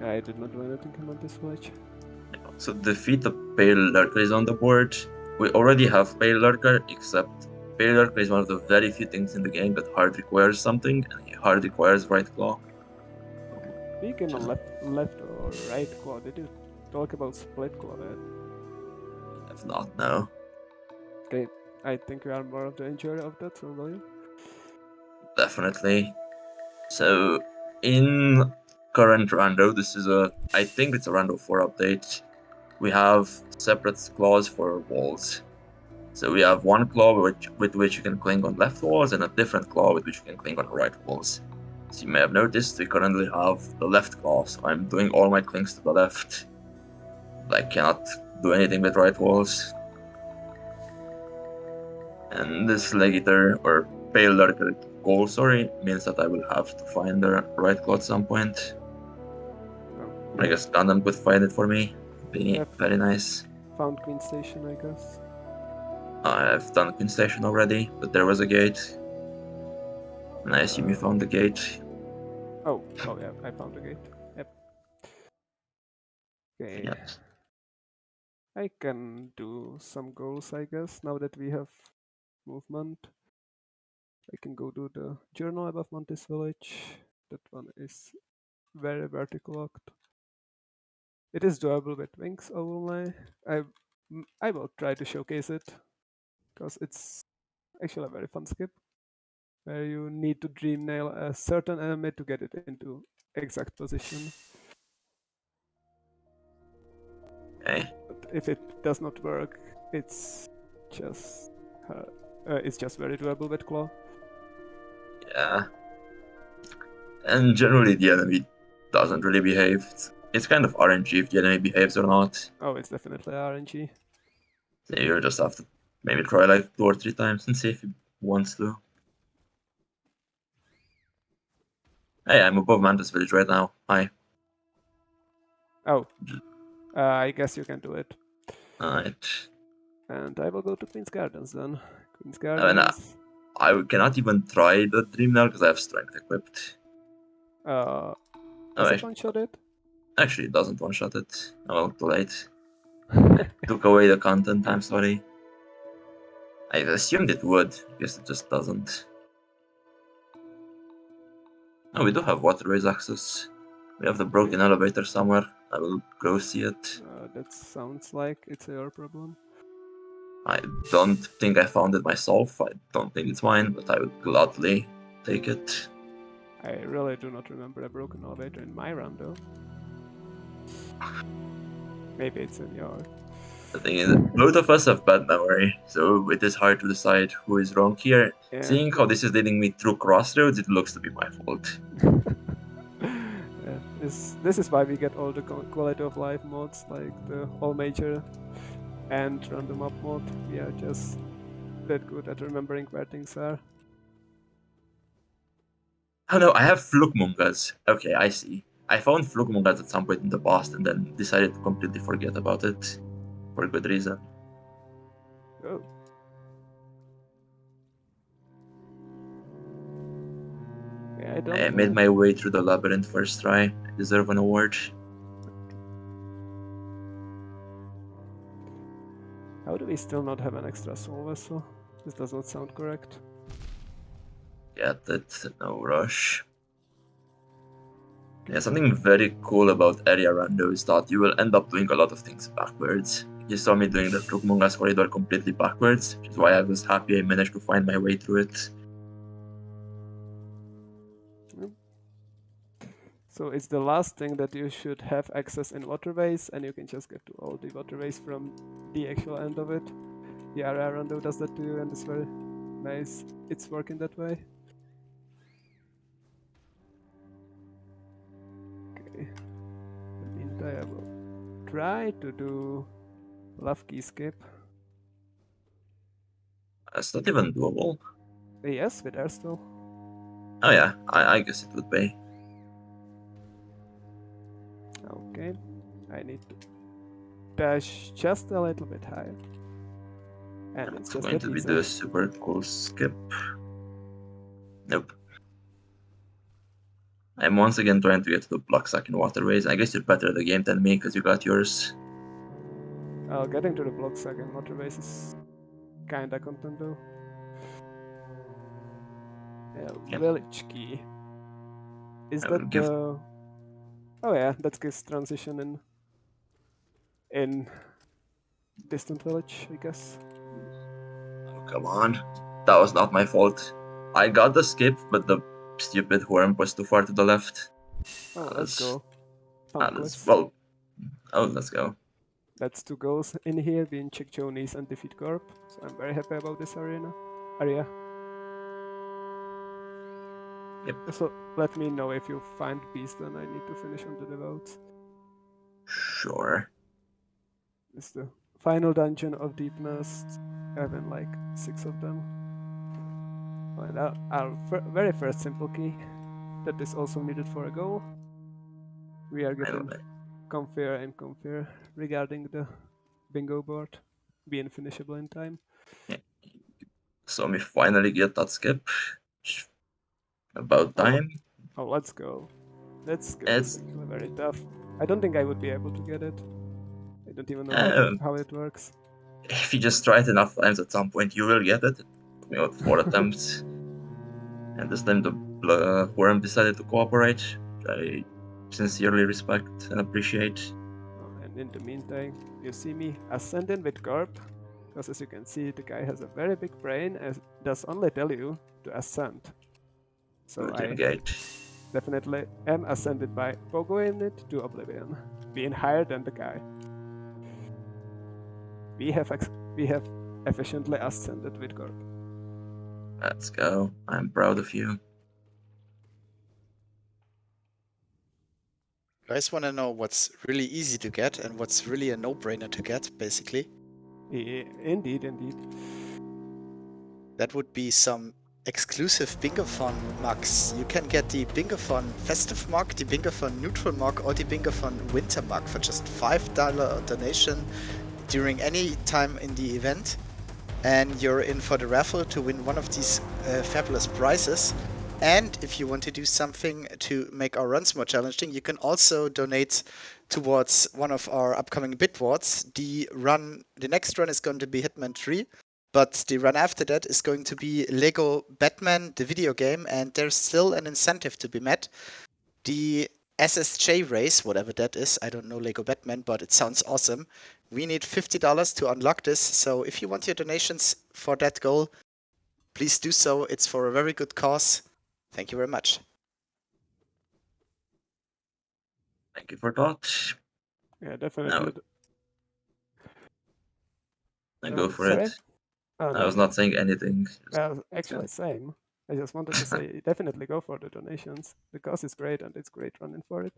I did not do anything about this village. So defeat the Pale Lurker is on the board. We already have Pale Lurker, except Pale Lurker is one of the very few things in the game that hard requires something, and hard requires Right Claw. Speaking on left or right claw, did you talk about split claw yet? If not, no. Okay, I think you are more of the enjoyer of that, so will you? Definitely. So in current rando, this is I think it's a rando 4 update. We have separate claws for walls. So we have one claw with which you can cling on left walls and a different claw with which you can cling on right walls. As you may have noticed, we currently have the left claw, so I'm doing all my clings to the left. I cannot do anything with right walls. And this Legator, or Pale Lurker goal, means that I will have to find the right claw at some point. Oh, I guess Gundham could find it for me. Be Yeah. very nice. found Queen Station, I guess. I've done Queen Station already, but there was a gate. And I assume you found the gate. Oh yeah, I found the gate. Yep. Okay. Yes. I can do some goals, I guess, now that we have movement. I can go do the journal above Mantis Village. That one is very vertical locked. It is doable with wings only. I will try to showcase it, because it's actually a very fun skip, where you need to dream nail a certain enemy to get it into exact position. Okay. But if it does not work, it's just very doable with claw. Yeah. And generally the enemy doesn't really behave. It's kind of RNG if the enemy behaves or not. Oh, it's definitely RNG. So you just have to maybe try like 2 or 3 times and see if he wants to. Hey, I'm above Mantis Village right now. Hi. Oh, I guess you can do it. Alright. And I will go to Queen's Gardens then. Queen's I mean, Gardens. I cannot even try the Dream now because I have Strength equipped. Does Oh, it one-shot it? actually, it doesn't one-shot it. Oh, well, too late. Took away the content, I'm sorry. I assumed it would, I guess it just doesn't. Oh, we do have waterways access. We have the broken elevator somewhere. I will go see it. That sounds like it's your problem. I don't think I found it myself. I don't think it's mine, but I would gladly take it. I really do not remember a broken elevator in my run though. Maybe it's in your... The thing is, both of us have bad memory, so it is hard to decide who is wrong here. Yeah. Seeing how this is leading me through crossroads, it looks to be my fault. Yeah, this is why we get all the quality of life mods, like the all major and random up mod. We are just that good at remembering where things are. Oh no, I have Flugmungas. Okay, I see. I found Flugmungas at some point in the past and then decided to completely forget about it. For a good reason. Oh. Yeah, I don't I made think... my way through the labyrinth first try. I deserve an award. How do we still not have an extra soul vessel? This does not sound correct. Get it, no rush. Yeah, something very cool about area rando is that you will end up doing a lot of things backwards. You saw me doing the Flugmungas corridor completely backwards, which is why I was happy I managed to find my way through it. So it's the last thing that you should have access in waterways, and you can just get to all the waterways from the actual end of it. The area Rondo does that to you, and it's very nice. It's working that way. Okay. In the meantime, I will try to do love key skip. That's not even doable. Yes, with Airstall. Oh yeah, I guess it would be. Okay. I need to dash just a little bit higher. And it's It's just going that to be easy. the super cool skip. Nope. I'm once again trying to get to the block sucking waterways. I guess you're better at the game than me because you got yours. Getting to the block second waterways is kinda content though. Yep. Village key. Is I will that give. the... Oh yeah, that's his transition in distant village, I guess. Oh, come on. That was not my fault. I got the skip, but the stupid worm was too far to the left. Oh, let's go. Found cliffs. Well, oh, let's go. That's 2 goals in here, being check Jonies and defeat Corp. So I'm very happy about this area. Yep. So let me know if you find beast, then I need to finish on the devout. Sure. It's the final dungeon of Deepness. Having like 6 of them. And our very first simple key that is also needed for a goal. We are getting comfier and comfier regarding the bingo board being finishable in time. Yeah. So we finally get that skip. About time. Oh, let's go. That skip It's is actually very tough. I don't think I would be able to get it. I don't even know how it works. if you just try it enough times, at some point you will get it. It took me about 4 attempts, and this time the worm decided to cooperate, which I sincerely respect and appreciate. And in the meantime, you see me ascending with Garp, because as you can see, the guy has a very big brain and does only tell you to ascend. So Good I engage. definitely am ascended by pogoing it to oblivion, being higher than the guy. We have efficiently ascended with Garp. Let's go. I'm proud of you. You guys want to know what's really easy to get and what's really a no-brainer to get, basically? Indeed. That would be some exclusive Bingothon mugs. You can get the Bingothon Festive mug, the Bingothon Neutral mug, or the Bingothon Winter mug for just $5 donation during any time in the event. And you're in for the raffle to win one of these fabulous prizes. And if you want to do something to make our runs more challenging, you can also donate towards one of our upcoming bitwards. The next run is going to be Hitman 3, but the run after that is going to be Lego Batman, the video game, and there's still an incentive to be met. The SSJ race, whatever that is, I don't know Lego Batman, but it sounds awesome. We need $50 to unlock this, so if you want your donations for that goal, please do so. It's for a very good cause. Thank you very much. Thank you for that. Yeah, definitely. Now go for sorry? it. Oh, I was not saying anything. Well, actually, same. I just wanted to say definitely go for the donations. The cause is great and it's great running for it.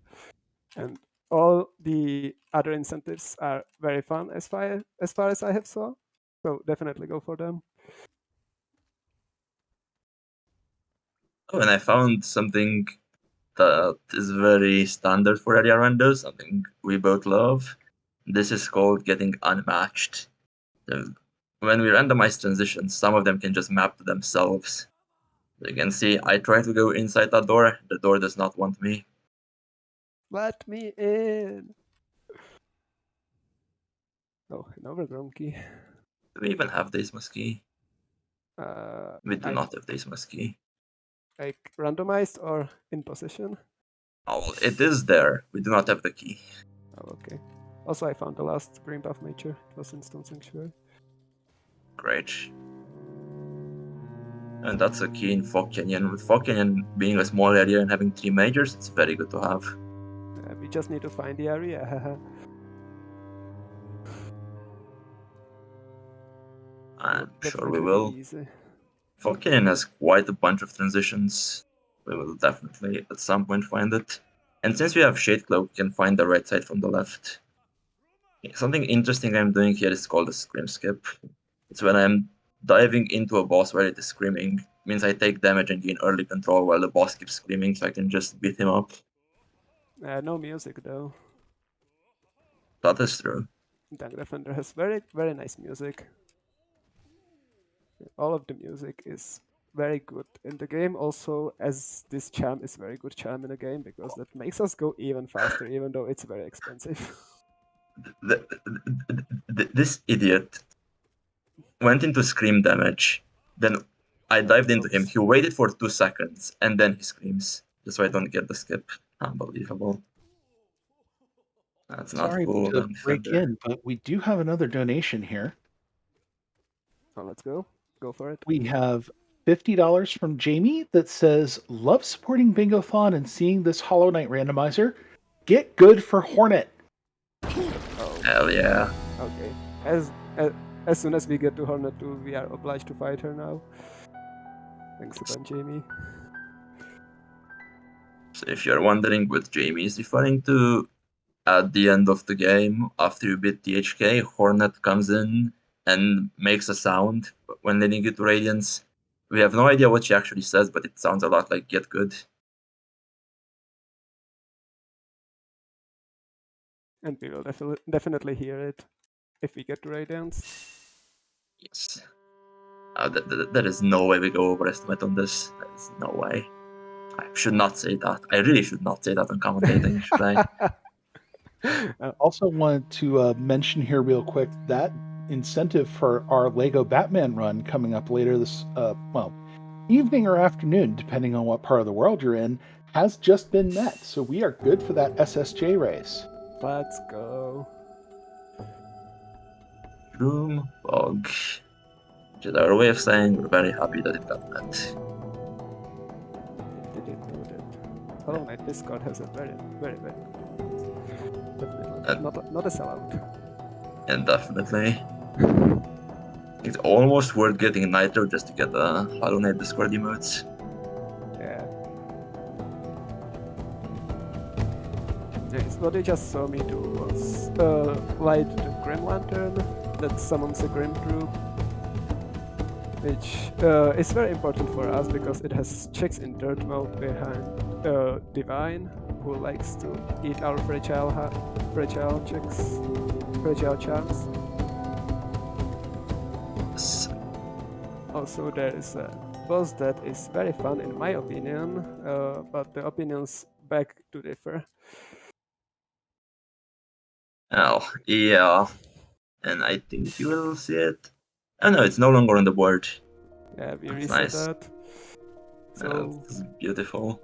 And all the other incentives are very fun as far as I have saw. So definitely go for them. Oh, and I found something that is very standard for area rando, something we both love. This is called getting unmatched. When we randomize transitions, some of them can just map to themselves. You can see I try to go inside that door, the door does not want me. Let me in! Oh, an overgrown key. Do we even have Days Key? We do I not have Days Key. like randomized or in position? Oh, it is there. We do not have the key. Oh, okay. Also, I found the last green buff nature. It was in Stone Sanctuary. Great. And that's a key in Fog Canyon. With Fog Canyon being a small area and having 3 majors, it's very good to have. We just need to find the area. I'm That's sure we definitely will. easy. Fog Canyon has quite a bunch of transitions. We will definitely at some point find it. And since we have Shade Cloak, we can find the right side from the left. Something interesting I'm doing here is called a Scream Skip. It's when I'm diving into a boss while it is screaming. It means I take damage and gain early control while the boss keeps screaming, so I can just beat him up. No music though. That is true. Tank Defender has very, very nice music. All of the music is very good in the game. Also, as this charm is very good charm in the game because that makes us go even faster, even though it's very expensive. This idiot went into scream damage. Then I dived into him. He waited for 2 seconds and then he screams. Just so I don't get the skip. Unbelievable. That's not Sorry cool. to break in, but we do have another donation here. Oh, let's go. Go for it. We have $50 from Jamie that says, "Love supporting Bingothon and seeing this Hollow Knight randomizer. Get good for Hornet." Oh, Hell yeah. okay. As soon as we get to Hornet 2, we are obliged to fight her now. Thanks a bunch, Jamie. So if you're wondering what Jamie is referring to, at the end of the game, after you beat THK, Hornet comes in and makes a sound when leading you to Radiance. We have no idea what she actually says, but it sounds a lot like "get good." And we will definitely hear it if we get to Radiance. Yes. There is no way we go overestimate on this. There is no way. I should not say that. I really should not say that on commentating, should I? Also wanted to mention here real quick that incentive for our Lego Batman run coming up later this evening or afternoon, depending on what part of the world you're in, has just been met. So we are good for that SSJ race. Let's go. Room bog. Which is our way of saying we're very happy that it got met. Did it do that? Hollow Knight Discord has a very, very, very good definitely. Not a sellout. And definitely. It's almost worth getting Nitro just to get the Hollow Knight Discord emotes. Yeah. Yes, what you just saw me do was light the Grim Lantern that summons a Grim Troop, which is very important for us because it has checks in dirt mode behind Divine, who likes to eat our fragile charms. Yes. Also, there is a boss that is very fun in my opinion, but the opinions beg to differ. Oh, yeah. And I think you will see it. Oh no, it's no longer on the board. Yeah, we That's reset nice. that. So, That's beautiful.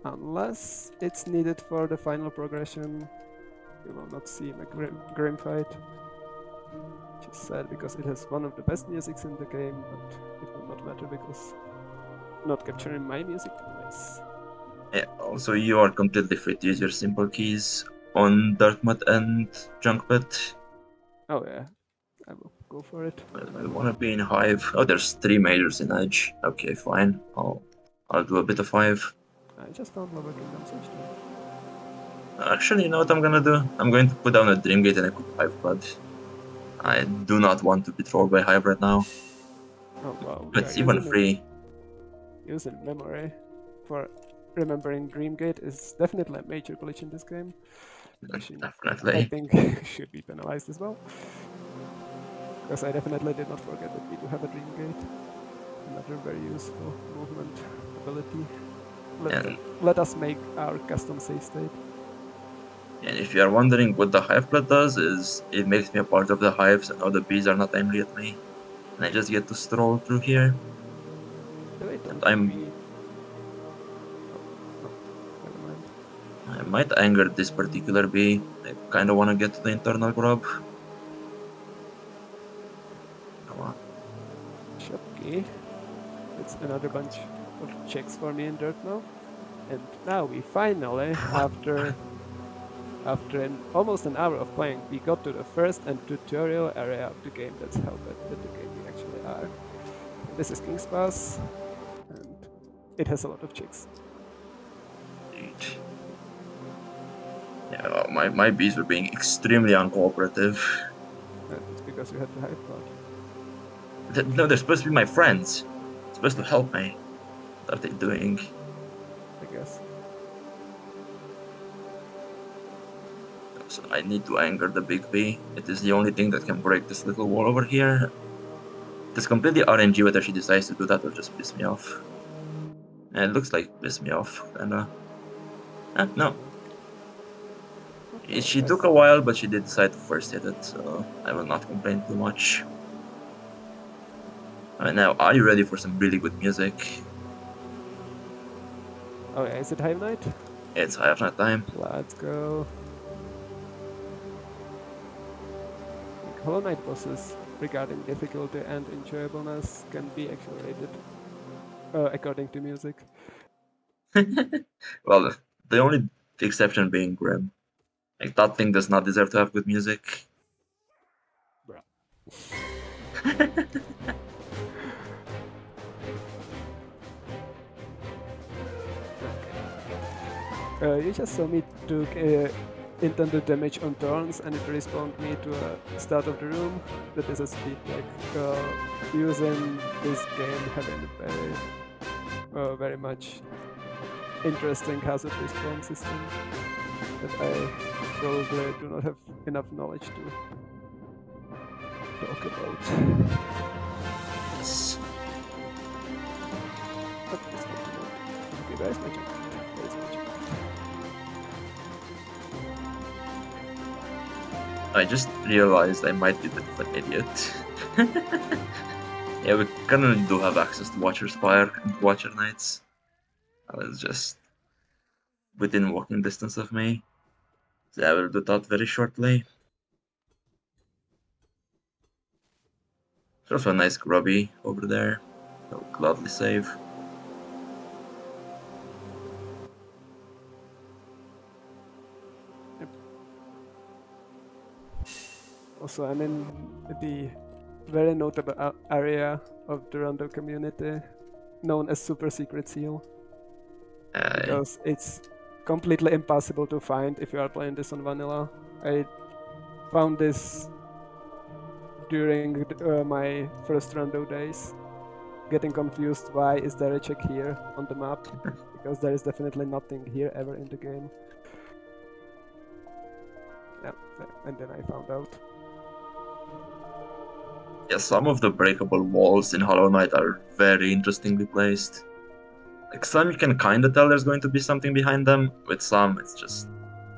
unless it's needed for the final progression, we will not see a grim fight. Which is sad because it has one of the best musics in the game, but it will not matter because not capturing my music anyways. Yeah, also you are completely free to use your simple keys on Dartmouth and Junk Pit. Oh yeah, I will go for it. I wanna be in Hive. Oh, there's 3 majors in Edge. Okay, fine. I'll do a bit of Hive. I just found Lava Kingdom Switch too. Actually, you know what I'm gonna do? I'm going to put down a Dreamgate and equip Hive Blood. I do not want to be trolled by Hive right now. Oh wow, It's even free. Using memory for remembering Dreamgate is definitely a major glitch in this game. Which I Definitely. think should be penalized as well. Because I definitely did not forget that we do have a Dreamgate. Another very useful movement ability. Let us make our custom save state. And if you are wondering what the Hive Blood does, is it makes me a part of the Hive, so now the bees are not angry at me. And I just get to stroll through here. Wait, And I'm... no, never mind. I might anger this particular bee. I kinda wanna get to the internal grub. Come on. Shopkey. It's another bunch of checks for me in Dirtmouth. And now we finally, after almost an hour of playing, we got to the first and tutorial area of the game. That's how bad at the game we actually are. And this is King's Pass, and it has a lot of chicks. Indeed. Yeah, well, my bees were being extremely uncooperative. And it's because you had the hive blood. No, they're supposed to be my friends. They're supposed to help me. What are they doing? I guess. So I need to anger the big bee. It is the only thing that can break this little wall over here. It's completely RNG whether she decides to do that or just piss me off. And it looks like piss me off, kinda. No. Okay, She took a while, but she did decide to first hit it, so I will not complain too much. Alright, now, are you ready for some really good music? Oh yeah, is it Hive Night? It's High of Night time. Let's go. Hollow Knight bosses regarding difficulty and enjoyableness can be accelerated according to music. Well, the only exception being Grim. Like, that thing does not deserve to have good music. Bruh. You just saw me took intended damage on turns and it respawned me to a start of the room. That is a speed tech. Using this game having a very much interesting hazard respawn system that I probably do not have enough knowledge to talk about. Yes. But it's fun to note. Okay, where's my checkpoint? Where's my checkpoint? I just realized I might be a bit of an idiot. Yeah, we currently do have access to Watcher Spire and Watcher Knights. That is just within walking distance of me. So I will do that very shortly. There's also a nice grubby over there. I'll gladly save. Also, I'm in the very notable area of the Rondo community known as Super Secret Seal because it's completely impossible to find if you are playing this on vanilla. I found this during my first Rondo days, getting confused why is there a check here on the map because there is definitely nothing here ever in the game. Yeah, and then I found out. Yeah, some of the breakable walls in Hollow Knight are very interestingly placed. Like, some you can kinda tell there's going to be something behind them, with some it's just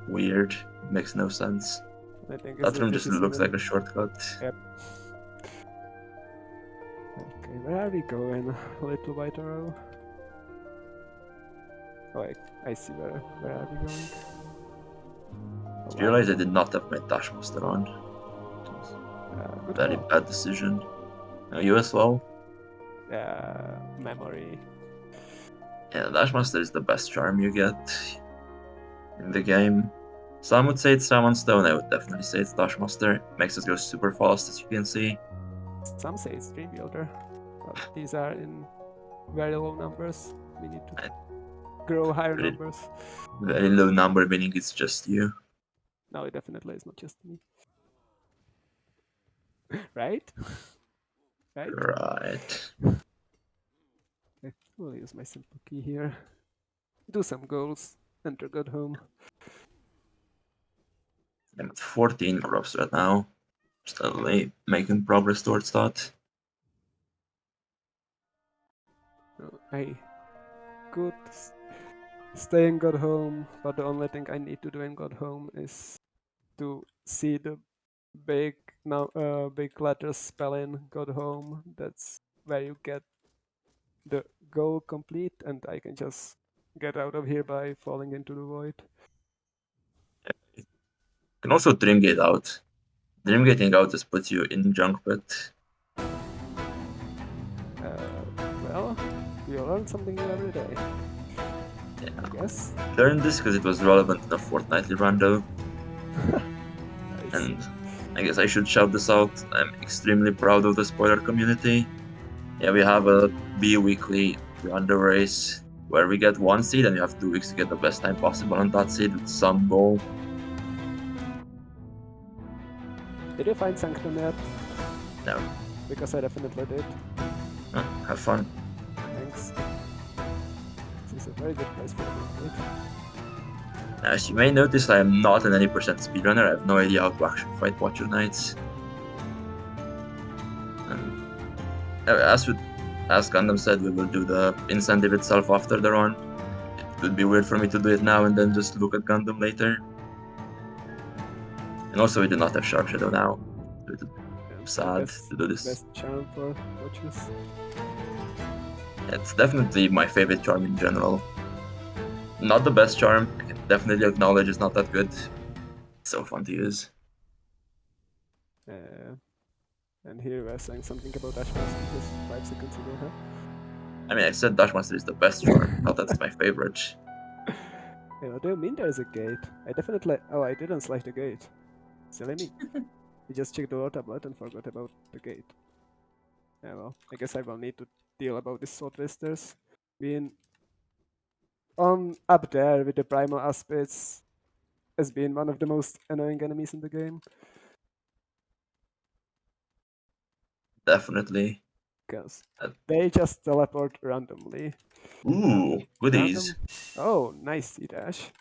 weird. It makes no sense. I think That room just looks like a shortcut. Yep. Okay, where are we going, little white arrow? Oh, I see where are we going? I realized I did not have my Dashmaster on. Good Very call. bad decision. You as well? Memory. Yeah, Dashmaster is the best charm you get in the game. Some would say it's Salmon Stone, I would definitely say it's Dashmaster. Makes us go super fast, as you can see. Some say it's Dream Builder, but these are in very low numbers. We need to grow higher numbers. Very low number, meaning it's just you. No, it definitely is not just me. Right? Right? Right. Okay, we'll use my simple key here. Do some goals. Enter Gundham. I'm at 14 crops right now. Steadily making progress towards that. I could stay in Gundham, but the only thing I need to do in Gundham is to see the big letters spelling Gundham. That's where you get the goal complete, and I can just get out of here by falling into the void. You can also Dreamgate out. Dreamgating out just puts you in Junk Pit. Well, You learn something new every day, Yeah. I guess. Learned this because it was relevant in the fortnightly rando, Nice. and I guess I should shout this out. I'm extremely proud of the spoiler community. Yeah, we have a bi-weekly rando race where we get 1 seed and you have 2 weeks to get the best time possible on that seed with some goal. Did you find Sanctum yet? No. Because I definitely did. Have fun. Thanks. This is a very good place for a big gate. As you may notice, I am not an any percent speedrunner. I have no idea how to actually fight Watcher Knights. And as Gundham said, we will do the incentive itself after the run. It would be weird for me to do it now and then just look at Gundam later. And also, we do not have Sharp Shadow now. It's sad to do this. Best charm for watches. It's definitely my favorite charm in general. Not the best charm, I can definitely acknowledge it's not that good. It's so fun to use. And here we're saying something about Dashmaster just 5 seconds ago, huh? I mean, I said Dashmaster is the best charm, not that it's my favorite. Hey, what do you mean there's a gate? I definitely... Oh, I didn't slash the gate. Silly me. You just checked the water tablet and forgot about the gate. Yeah, well, I guess I will need to deal about these sword twisters. Being on up there with the primal aspects has been one of the most annoying enemies in the game. Definitely. Because they just teleport randomly. Ooh, goodies. Oh, nice C-dash.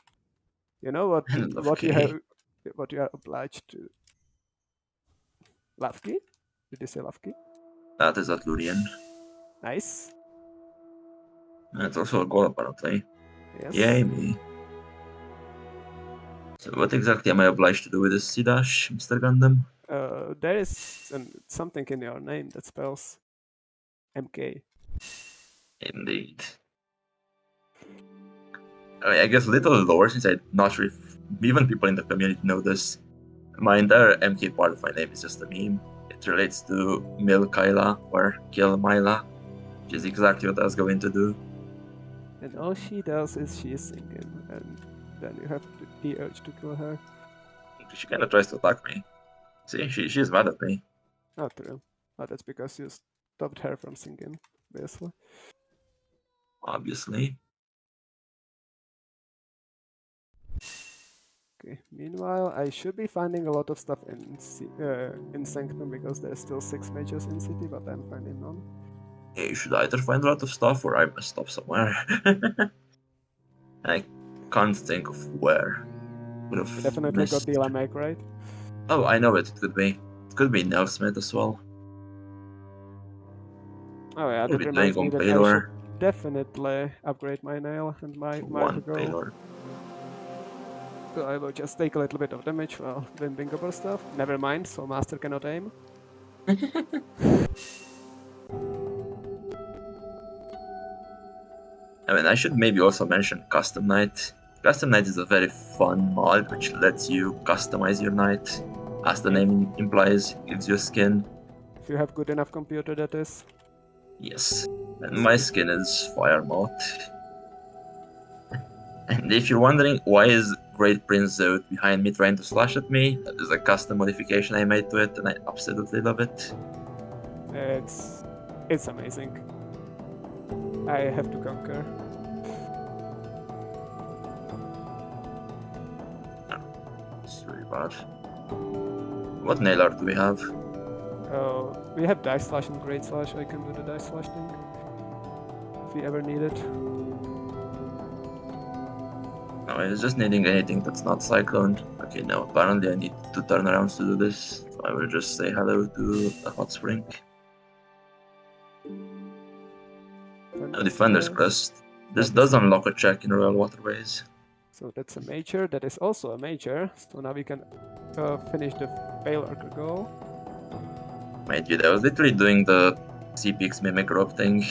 You know what? What you are obliged to. Lavki? Did you say Lavki? That is Atlurian. Nice. And it's also a goal, apparently. Yes. Yay, me. So what exactly am I obliged to do with this C-dash, Mr. Gundam? There is something in your name that spells MK. Indeed. I mean, I guess little lore, since I'm not sure if even people in the community know this. My entire MK part of my name is just a meme. It relates to Mil Kyla or Kill Myla, which is exactly what I was going to do. And all she does is she is singing, and then you have the urge to kill her. She kind of tries to attack me. See, she's mad at me. Not true. Oh, that's because you stopped her from singing, basically. Obviously. Okay. Meanwhile, I should be finding a lot of stuff in Sanctum because there's still 6 mages in city, but I'm finding none. Yeah, you should either find a lot of stuff or I must stop somewhere. I can't think of where. You definitely got the Lamek, right? Oh, I know it. It could be. It could be Nelsmith as well. Oh yeah, We'll that be reminds doing me on that I Paylor. should definitely upgrade my nail and my One go. Paylor. So I will just take a little bit of damage while doing Bingo stuff. Never mind, so Master cannot aim. I mean, I should maybe also mention Custom Knight. Custom Knight is a very fun mod which lets you customize your knight. As the name implies, gives you a skin. If you have good enough computer, that is. Yes. And my skin is Fire Moth. And if you're wondering why is Great Prince Zod behind me trying to slash at me, that is a custom modification I made to it and I absolutely love it. It's amazing. I have to concur. It's really bad. What nail art do we have? We have Dice Slash and Great Slash. I can do the Dice Slash thing. If we ever need it. No, I was just needing anything that's not Cyclone. Okay, no, apparently I need 2 turnarounds to do this. So I will just say hello to the hot spring. Now Defender's Crest. This does unlock a check in Royal Waterways. So that's a major, that is also a major. So now we can finish the Paylurker goal. Mate, dude, I was literally doing the CPX Mimic Rope thing.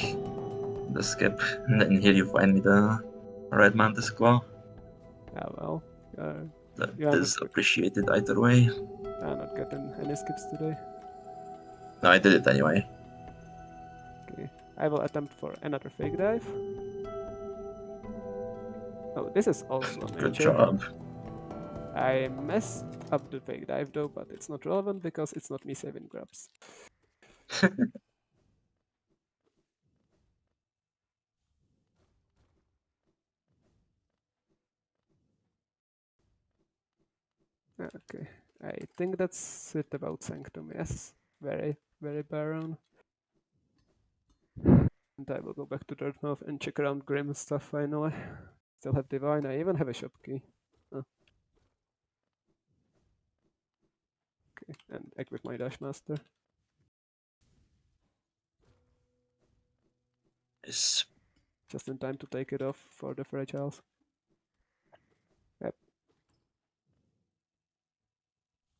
The skip. And then here you find me the Red Mantis Claw. Yeah, well. That is appreciated either way. I'm not getting any skips today. No, I did it anyway. Okay. I will attempt for another fake dive. Oh, this is also a Good major. job. I messed up the fake dive though, but it's not relevant because it's not me saving grabs. Okay, I think that's it about Sanctum, yes. Very, very barren. And I will go back to Dirtmouth and check around Grim stuff finally. Still have Divine, I even have a shop key. Oh. Okay, and equip my Dashmaster. Yes. Just in time to take it off for the Fragiles. Yep.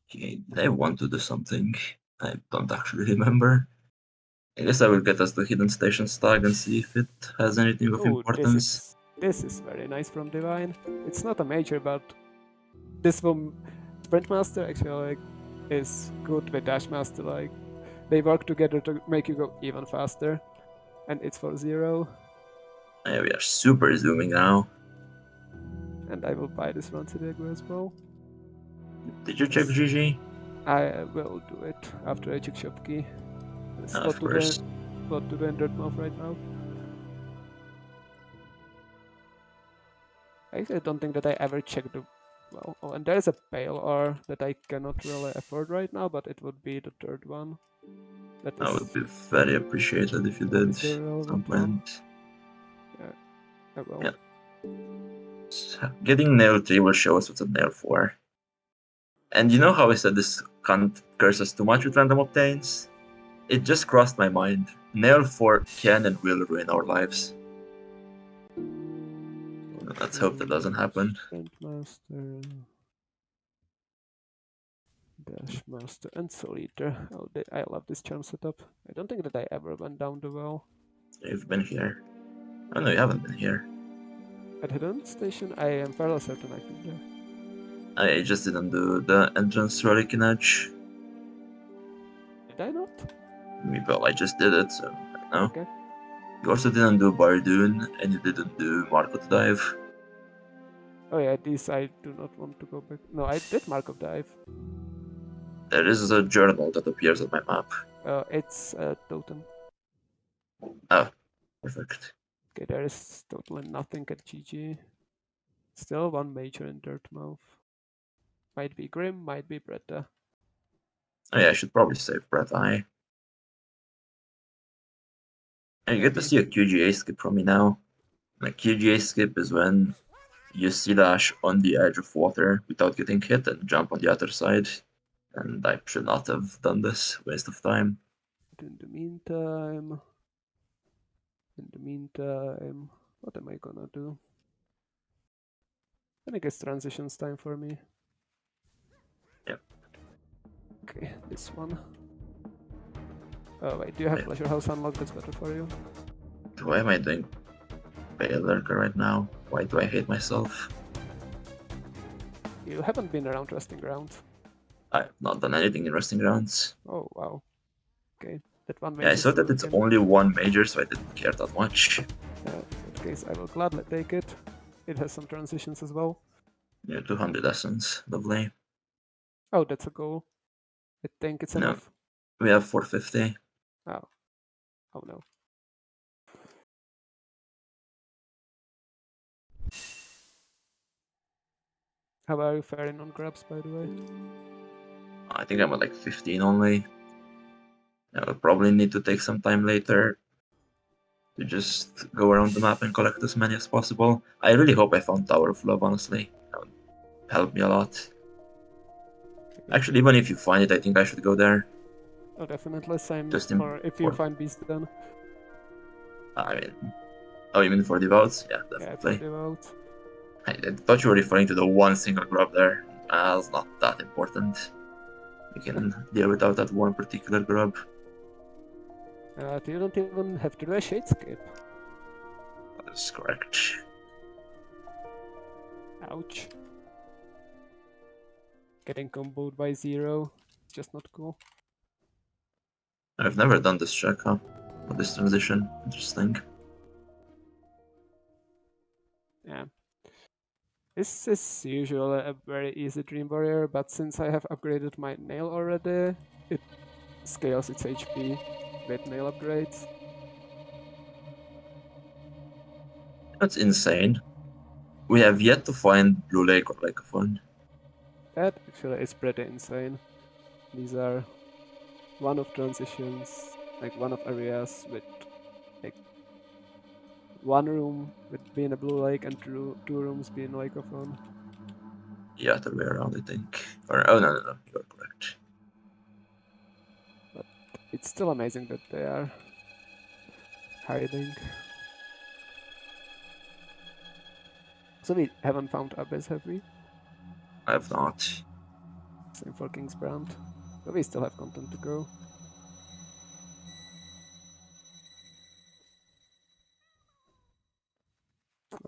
Okay, did I want to do something? I don't actually remember. I guess I will get us the hidden stations tag and see if it has anything of Oh, importance. this is very nice from Divine. It's not a major, but this one Sprintmaster actually is good with Dashmaster. Like they work together to make you go even faster, and it's for 0. Yeah, we are super zooming now. And I will buy this one today as well. Did you check GG? I will do it after I check shop key. It's Of course. lot to do in Dirtmouth right now. Actually, I don't think that I ever checked the. Well, oh, and there's a pale R that I cannot really afford right now, but it would be the third one. That I would is, be very appreciated if you that did is the at some relevant one. point. Yeah, I will. Yeah. Getting nail 3 will show us what's a nail 4. And you know how I said this can't curse us too much with random obtains? It just crossed my mind. Nail 4 can and will ruin our lives. Let's hope that doesn't happen. Sprintmaster, Dashmaster, and Solitaire. Oh, I love this charm setup. I don't think that I ever went down the well. You've been here. Oh no, you haven't been here. At Hidden Station, I am fairly certain I've been there. I just didn't do the entrance relic in Edge. Did I not? Well, I just did it, so I don't know. Okay. You also didn't do Bardoon, and you didn't do Market Dive. Oh yeah, these I do not want to go back. No, I did Mark of Dive. There is a journal that appears on my map. It's a totem. Oh, perfect. Okay, there is totally nothing at GG. Still one major in Dirtmouth. Might be Grim, might be Bretta. Oh yeah, I should probably save Breath Eye. And you get to see a QGA skip from me now. A QGA skip is when you sea dash on the edge of water without getting hit and jump on the other side. And I should not have done this. Waste of time. In the meantime, what am I gonna do? I think it's transitions time for me. Yep. Okay, this one. Oh wait, do you have Pleasure House unlocked? That's better for you. Why am I doing Pale Lurker right now? Why do I hate myself? You haven't been around Resting Grounds. I have not done anything in Resting Grounds. Oh wow. Okay, that one Yeah, I major saw that still it's can. only one major, so I didn't care that much. In that case, I will gladly take it. It has some transitions as well. Yeah, 200 essence. Lovely. Oh, that's a goal. I think it's No, enough. we have 450. Oh. Oh no. How are you faring on grabs, by the way? I think I'm at like 15 only. I will probably need to take some time later to just go around the map and collect as many as possible. I really hope I found Tower of Love, honestly. That would help me a lot. Actually, even if you find it, I think I should go there. Oh, definitely. Same Just for if you find Beast then. I mean, oh, you mean for the votes? Yeah, Yeah, for definitely. the vote. I thought you were referring to the one single grub there. It's not that important. We can deal without that one particular grub. You don't even have to do a Shadescape. That is correct. Ouch. Getting comboed by 0. It's just not cool. I've never done this check, huh? for this transition. Interesting. Yeah. This is usually a very easy Dream Warrior, but since I have upgraded my nail already, it scales its HP with nail upgrades. That's insane. We have yet to find Blue Lake or Lycophone. That actually is pretty insane. These are one of transitions, like one of areas with like one room with being a blue lake and two rooms being Lycophone. Yeah, the way around, I think. Or, oh, no, you're correct. But it's still amazing that they are hiding. So we haven't found Abyss, have we? I have not. Same for King's Brand. But we still have content to go.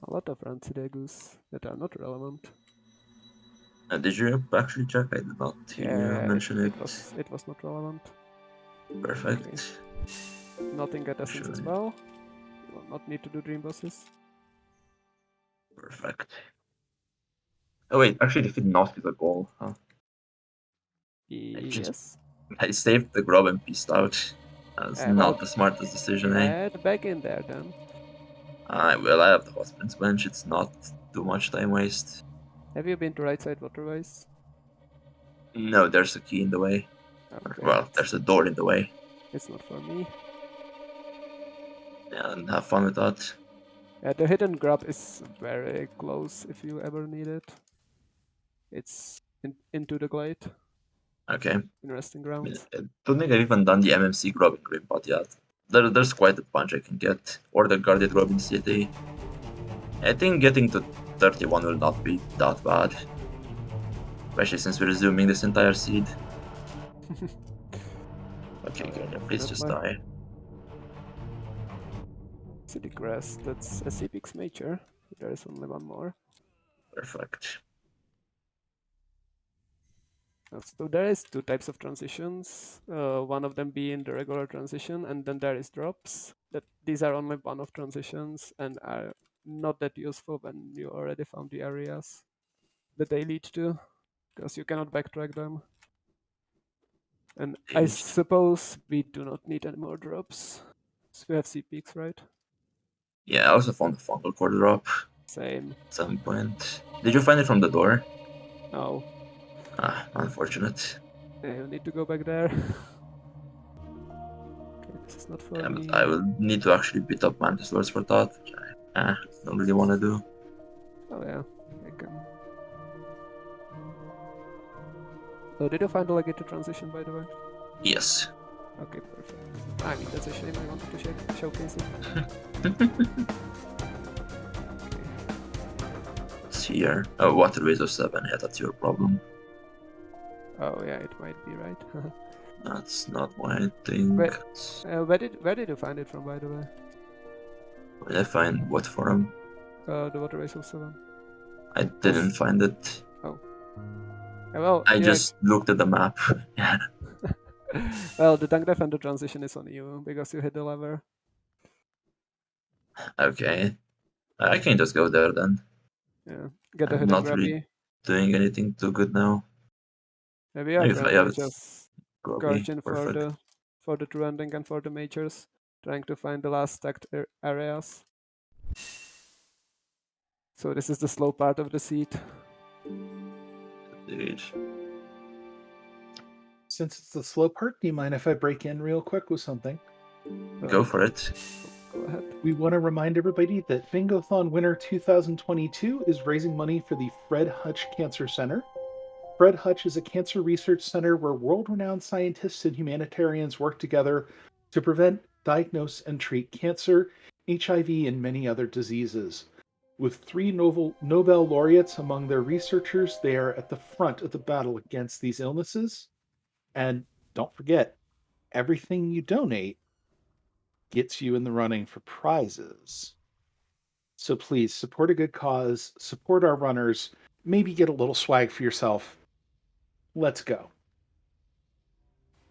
A lot of Rancidegos that are not relevant. Did you actually check? I did not hear you mention it. It was not relevant. Perfect. Okay. Nothing at Essence as Sure. well. You will not need to do Dream Bosses. Perfect. Oh wait, actually defeat Nosk is a goal, huh? Yes. I saved the grub and peaced out. That's not the smartest decision, eh? Head back in there then. I have the husband's bench, it's not too much time waste. Have you been to right side waterways? No, there's a key in the way. Okay. Well, there's a door in the way. It's not for me. Yeah, and have fun with that. Yeah, the hidden grub is very close if you ever need it. It's into the glade. Okay. Interesting I grounds. don't think I've even done the MMC grub in Greenpot yet. There's quite a bunch I can get. Or the guarded grub in city. I think getting to 31 will not be that bad. Especially since we're resuming this entire seed. Okay, Oh, yeah, please just die. City Grass, that's a C-Pix Major. There is only one more. Perfect. So there is two types of transitions. One of them being the regular transition, and then there is drops. These are only one of transitions and are not that useful when you already found the areas that they lead to, because you cannot backtrack them. And I suppose we do not need any more drops. So we have C-Peaks, right? Yeah, I also found the fungal core drop. Same. At some point. Did you find it from the door? No. Ah, unfortunate. You need to go back there. Okay, this is not for me. I will need to actually beat up Mantis Lords for that, which I don't really want to do. Oh yeah, I can. So did you find the legator transition, by the way? Yes. Okay, perfect. I mean, that's a shame. I wanted to showcase it. It's here. Oh, Waterways of 7. Yeah, that's your problem. Oh yeah, it might be right. That's not my thing. Where did you find it from, by the way? Where did I find what forum? The Waterways of 7. I didn't find it. Oh. Well, I just looked at the map. Yeah. Well, the Dunk Defender transition is on you because you hit the lever. Okay. I can just go there then. Yeah. Get the I'm hidden not grabby. really doing anything too good now. Maybe I probably just gorging for the true ending and for the majors, trying to find the last stacked areas. So this is the slow part of the seed. Indeed. Since it's the slow part, do you mind if I break in real quick with something? Go for it. Go ahead. We want to remind everybody that Bingothon Winter 2022 is raising money for the Fred Hutch Cancer Centre. Fred Hutch is a cancer research center where world-renowned scientists and humanitarians work together to prevent, diagnose, and treat cancer, HIV, and many other diseases. With 3 Nobel laureates among their researchers, they are at the front of the battle against these illnesses. And don't forget, everything you donate gets you in the running for prizes. So please support a good cause, support our runners, maybe get a little swag for yourself. Let's go.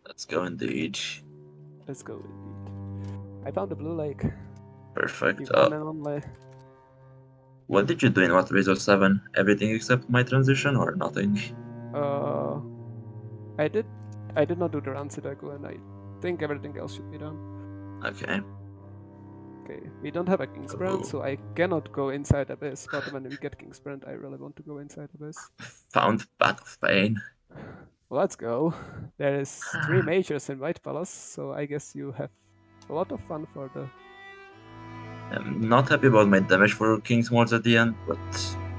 Let's go indeed. Let's go indeed. I found the blue lake. Perfect. The one and only. What did you do in What Razor 7? Everything except my transition or nothing? I did not do the Ransidaku, and I think everything else should be done. Okay. Okay, we don't have a King's Brand, so I cannot go inside Abyss, but when we get King's Brand, I really want to go inside Abyss. Found Path of Pain. Let's go. There is 3 majors in White Palace, so I guess you have a lot of fun for the... I'm not happy about my damage for King's Mods at the end, but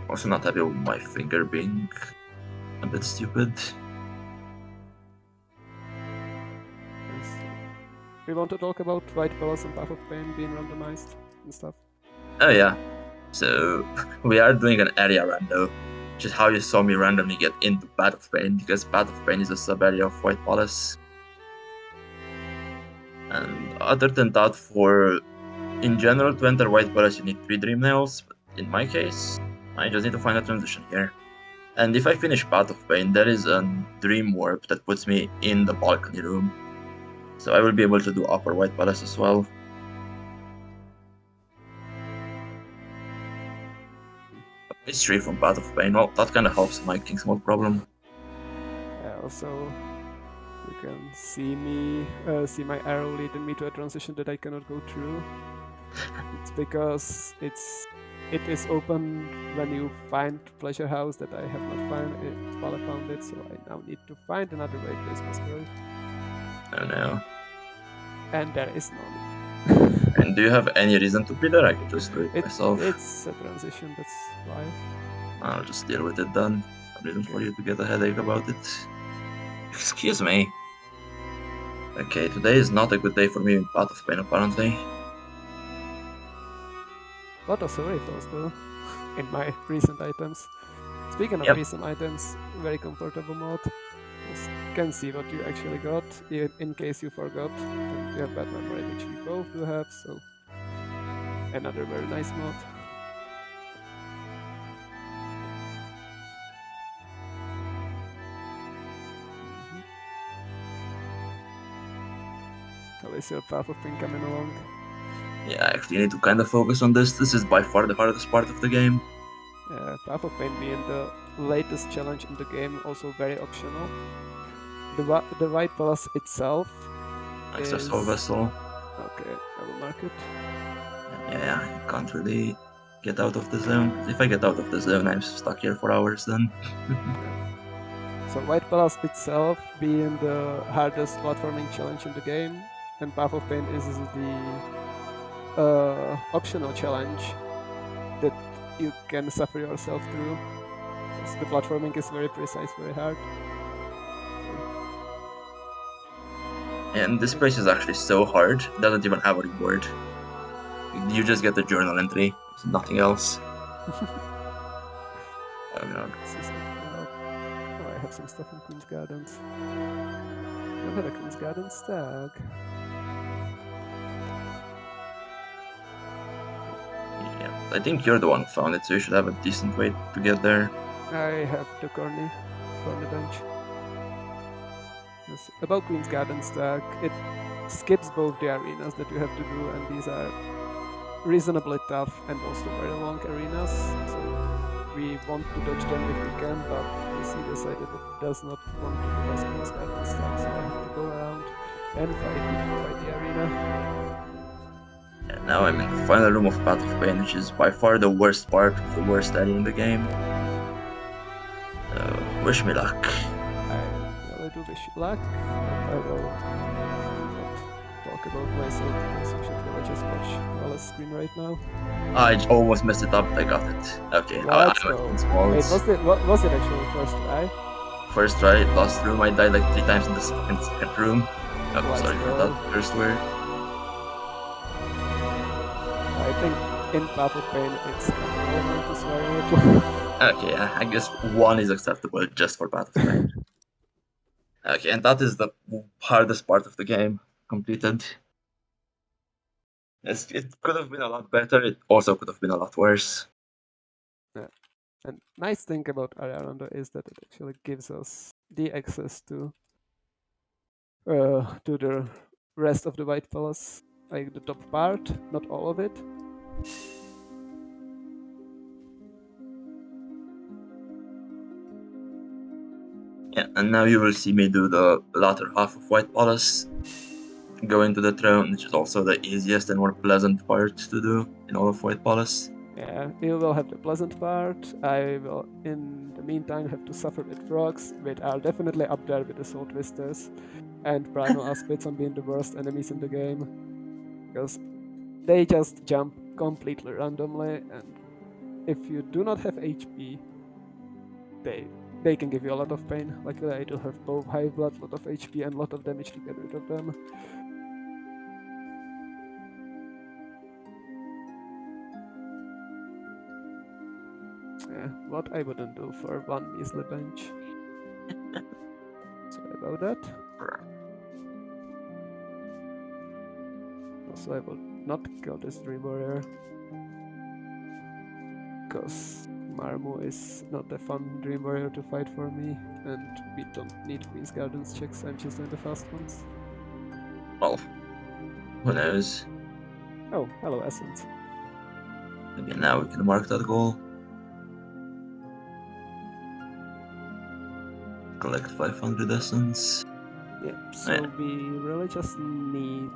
also not happy with my finger being a bit stupid. We want to talk about White Palace and Path of Pain being randomized and stuff. Oh yeah. So we are doing an area rando, which is how you saw me randomly get into Path of Pain, because Path of Pain is a sub-area of White Palace. And other than that, in general, to enter White Palace, you need 3 Dream Nails, but in my case, I just need to find a transition here. And if I finish Path of Pain, there is a Dream Warp that puts me in the balcony room. So I will be able to do Upper White Palace as well. History from Path of Pain, well, that kind of helps my King's Mod problem. Also, you can see me, see my arrow leading me to a transition that I cannot go through. It's because it is open when you find Pleasure House that I have not found it while I found it, so I now need to find another way to Christmas Grove. Oh no. And there is none. And do you have any reason to be there? I could just do it myself. It's a transition, that's why. I'll just deal with it then. No reason for you to get a headache about it. Excuse me. Okay, today is not a good day for me in Path of Pain, apparently. Lot of survivals though, in my recent items. Speaking of recent items, very comfortable mod. Just can see what you actually got, in case you forgot. And you have bad memory, which we both do have, so another very nice mod. How is your Path of Pain coming along? Yeah, I actually need to kind of focus on this. This is by far the hardest part of the game. Path of Pain being the latest challenge in the game, also very optional. The White Palace itself Extra Soul Vessel. Okay, I will mark it. Yeah, I can't really get out of the zone. If I get out of the zone, I'm stuck here for hours then. So White Palace itself being the hardest platforming challenge in the game, and Path of Pain is the optional challenge that you can suffer yourself through. Because the platforming is very precise, very hard. And this place is actually so hard, it doesn't even have a reward. You just get the journal entry, there's nothing else. Oh no. Oh, I have some stuff in Queen's Gardens. I don't have a Queen's Gardens tag. Yeah, I think you're the one who found it, so you should have a decent way to get there. I have the corny bench. Yes. About Queen's Gardens tag, it skips both the arenas that you have to do, and these are reasonably tough and also very long arenas. So we want to dodge them if we can, but PC decided it does not want to give us Queen's Gardens tag, so I have to go around and fight the arena. And now I'm in the final room of Path of Pain, which is by far the worst part of the worst area in the game. Wish me luck. I really do wish you luck, but I will not talk about myself because you should really just watch Wallace's screen right now. I almost messed it up, I got it. Okay, Let's go. Wait, was it actually first try? First try, last room, I died like 3 times in the second room. Oh, sorry for that first word. I think in Path of Pain it's kind of to swallow it. Okay, yeah, I guess 1 is acceptable just for Path of Pain. Okay, and that is the hardest part of the game completed. Yes, it could have been a lot better, it also could have been a lot worse. Yeah. And nice thing about Area Rondo is that it actually gives us the access to the rest of the White Palace like the top part, not all of it. Yeah, and now you will see me do the latter half of White Palace, going to the throne, which is also the easiest and more pleasant part to do in all of White Palace. Yeah, you will have the pleasant part. I will, in the meantime, have to suffer with frogs, which are definitely up there with the Soul Twisters, and Primal Aspids on being the worst enemies in the game, because they just jump completely randomly, and if you do not have HP, they can give you a lot of pain. Luckily, I do have both high blood, lot of HP, and lot of damage to get rid of them. Yeah, what I wouldn't do for one measly bench. Sorry about that. Also, I will not kill this Dream Warrior, because Marmu is not a fun Dream Warrior to fight for me, and we don't need Queen's Guardians checks, I'm just doing the fast ones. Well, who knows? Oh, hello Essence. Maybe now we can mark that goal. Collect 500 essence. Yeah, so we really just need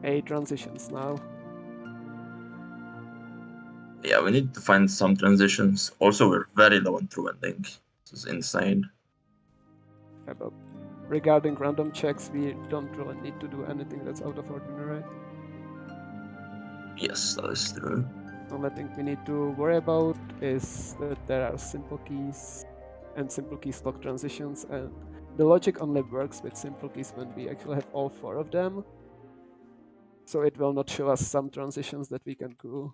8 transitions now. Yeah, we need to find some transitions. Also, we're very low on true ending. This is insane. But regarding random checks, we don't really need to do anything that's out of ordinary. Yes, that is true. The only thing we need to worry about is that there are simple keys and simple keys lock transitions, and the logic only works with simple keys when we actually have all 4 of them. So it will not show us some transitions that we can do.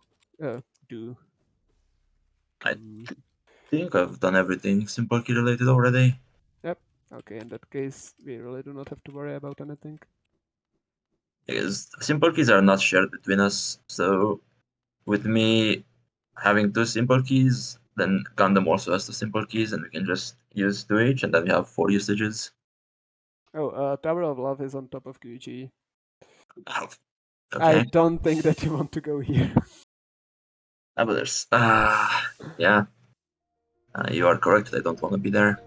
I think I've done everything simple key related already. Yep. Okay, in that case, we really do not have to worry about anything. Because simple keys are not shared between us, so with me having 2 simple keys, then Gundam also has 2 simple keys, and we can just use 2 each, and then we have 4 usages. Oh, Tower of Love is on top of QG. Okay. I don't think that you want to go here. But there's... yeah. You are correct, I don't want to be there.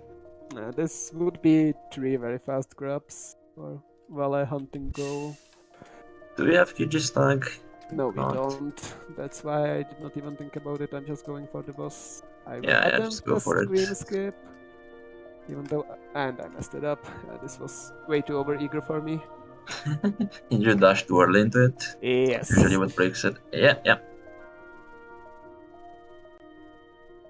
This would be 3 very fast grabs for a hunting goal. Do we have QG stag? No, we Not. don't. That's why I did not even think about it. I'm just going for the boss. I will Yeah, attempt just go the for it. Scream Skip. Even though... And I messed it up. This was way too over-eager for me. You dash too early into it. Yes. Usually what breaks it. Yeah.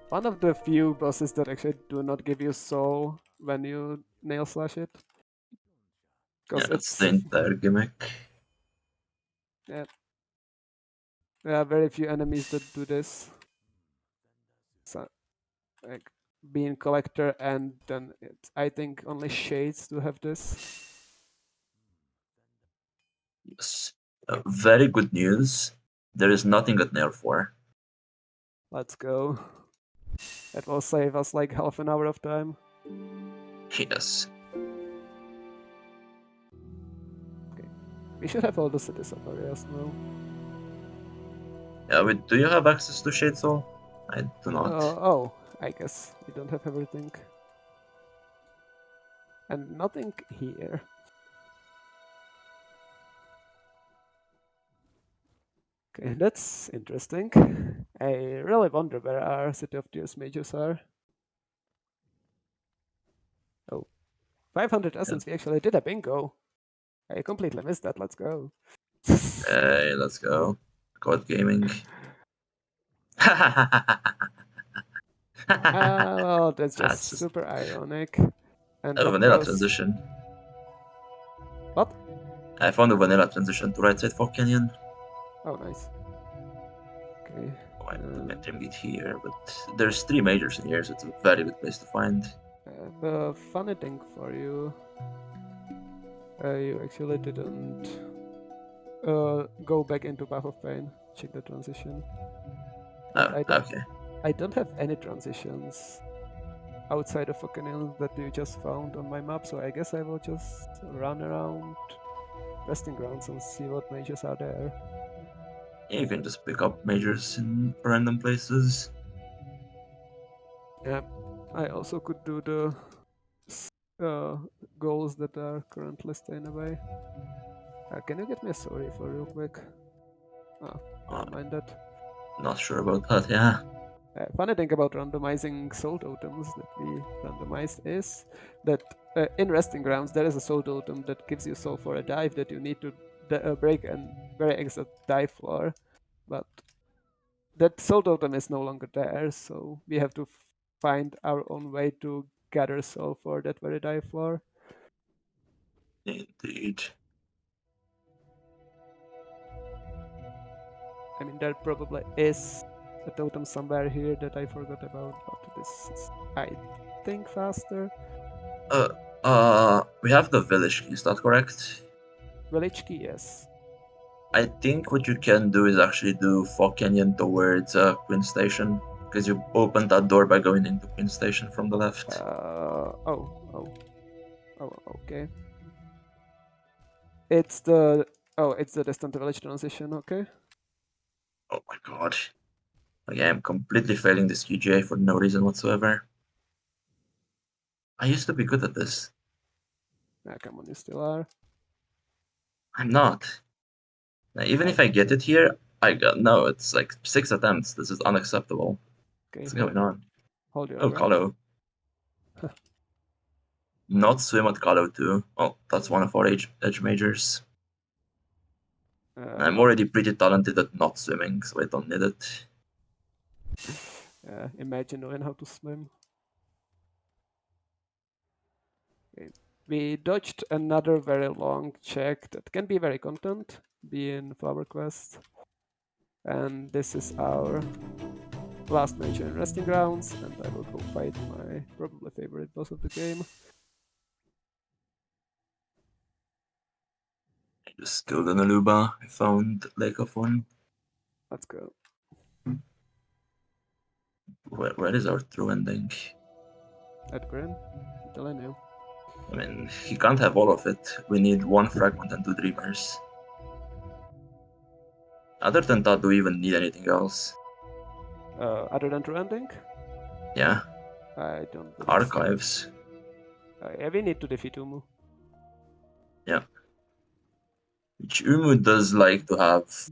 One of the few bosses that actually do not give you soul when you nail slash it. Yeah, that's the entire gimmick. Yeah. There are very few enemies that do this. So, like, being collector, and then I think only shades do have this. Yes. Very good news. There is nothing at Nail 4. Let's go. That will save us like half an hour of time. Yes. Okay. We should have all the cities up areas now. Yeah, but do you have access to Shade Soul? I do not. I guess we don't have everything. And nothing here. Okay, that's interesting. I really wonder where our City of Tears mages are. Oh, 500 essence. We actually did a bingo. I completely missed that. Let's go. Hey, let's go. God Gaming. Well, that's just super ironic. And a vanilla transition. What? I found a vanilla transition to right side Fog Canyon. Oh, nice. Okay. Oh, I put my trim gate here, but there's 3 majors in here, so it's a very good place to find. The funny thing for you, you actually didn't go back into Path of Pain. Check the transition. Okay. I don't have any transitions outside of Canyon that you just found on my map, so I guess I will just run around resting grounds and see what mages are there. You can just pick up majors in random places. Yeah, I also could do the goals that are currently staying away. Can you get me a sorry for real quick? Never mind that. Not sure about that, yeah. Funny thing about randomizing soul totems that we randomized is that in resting grounds there is a soul totem that gives you soul for a dive that you need to break a very exact dive floor, but that soul totem is no longer there, so we have to find our own way to gather soul for that very dive floor. Indeed. I mean, there probably is a totem somewhere here that I forgot about, but this is, I think, faster. We have the village key, is that correct? Village key, yes. I think what you can do is actually do Fog Canyon towards Queen Station, because you opened that door by going into Queen Station from the left. Okay. It's the distant village transition. Okay. Oh my god. Like, I am completely failing this QGA for no reason whatsoever. I used to be good at this. Come on, you still are. I'm not. Now, even if I get it here, no, it's like 6 attempts. This is unacceptable. Okay, What's going on? hold your Oh, breath. Kalo. Not swim at Kalo too. Oh, that's one of our edge majors. I'm already pretty talented at not swimming, so I don't need it. Imagine knowing how to swim. Okay. We dodged another very long check that can be very content, being Flower Quest. And this is our last major in Resting Grounds, and I will go fight my probably favorite boss of the game. I just killed an Aluba. I found Lake of One. Let's go. Where is our true ending? At Grim, I'm telling you. I mean, he can't have all of it. We need 1 fragment and 2 dreamers. Other than that, do we even need anything else? Other than true ending? Yeah. I don't believe Archives. So. Yeah, we need to defeat Umu. Yeah. Which Umu does like to have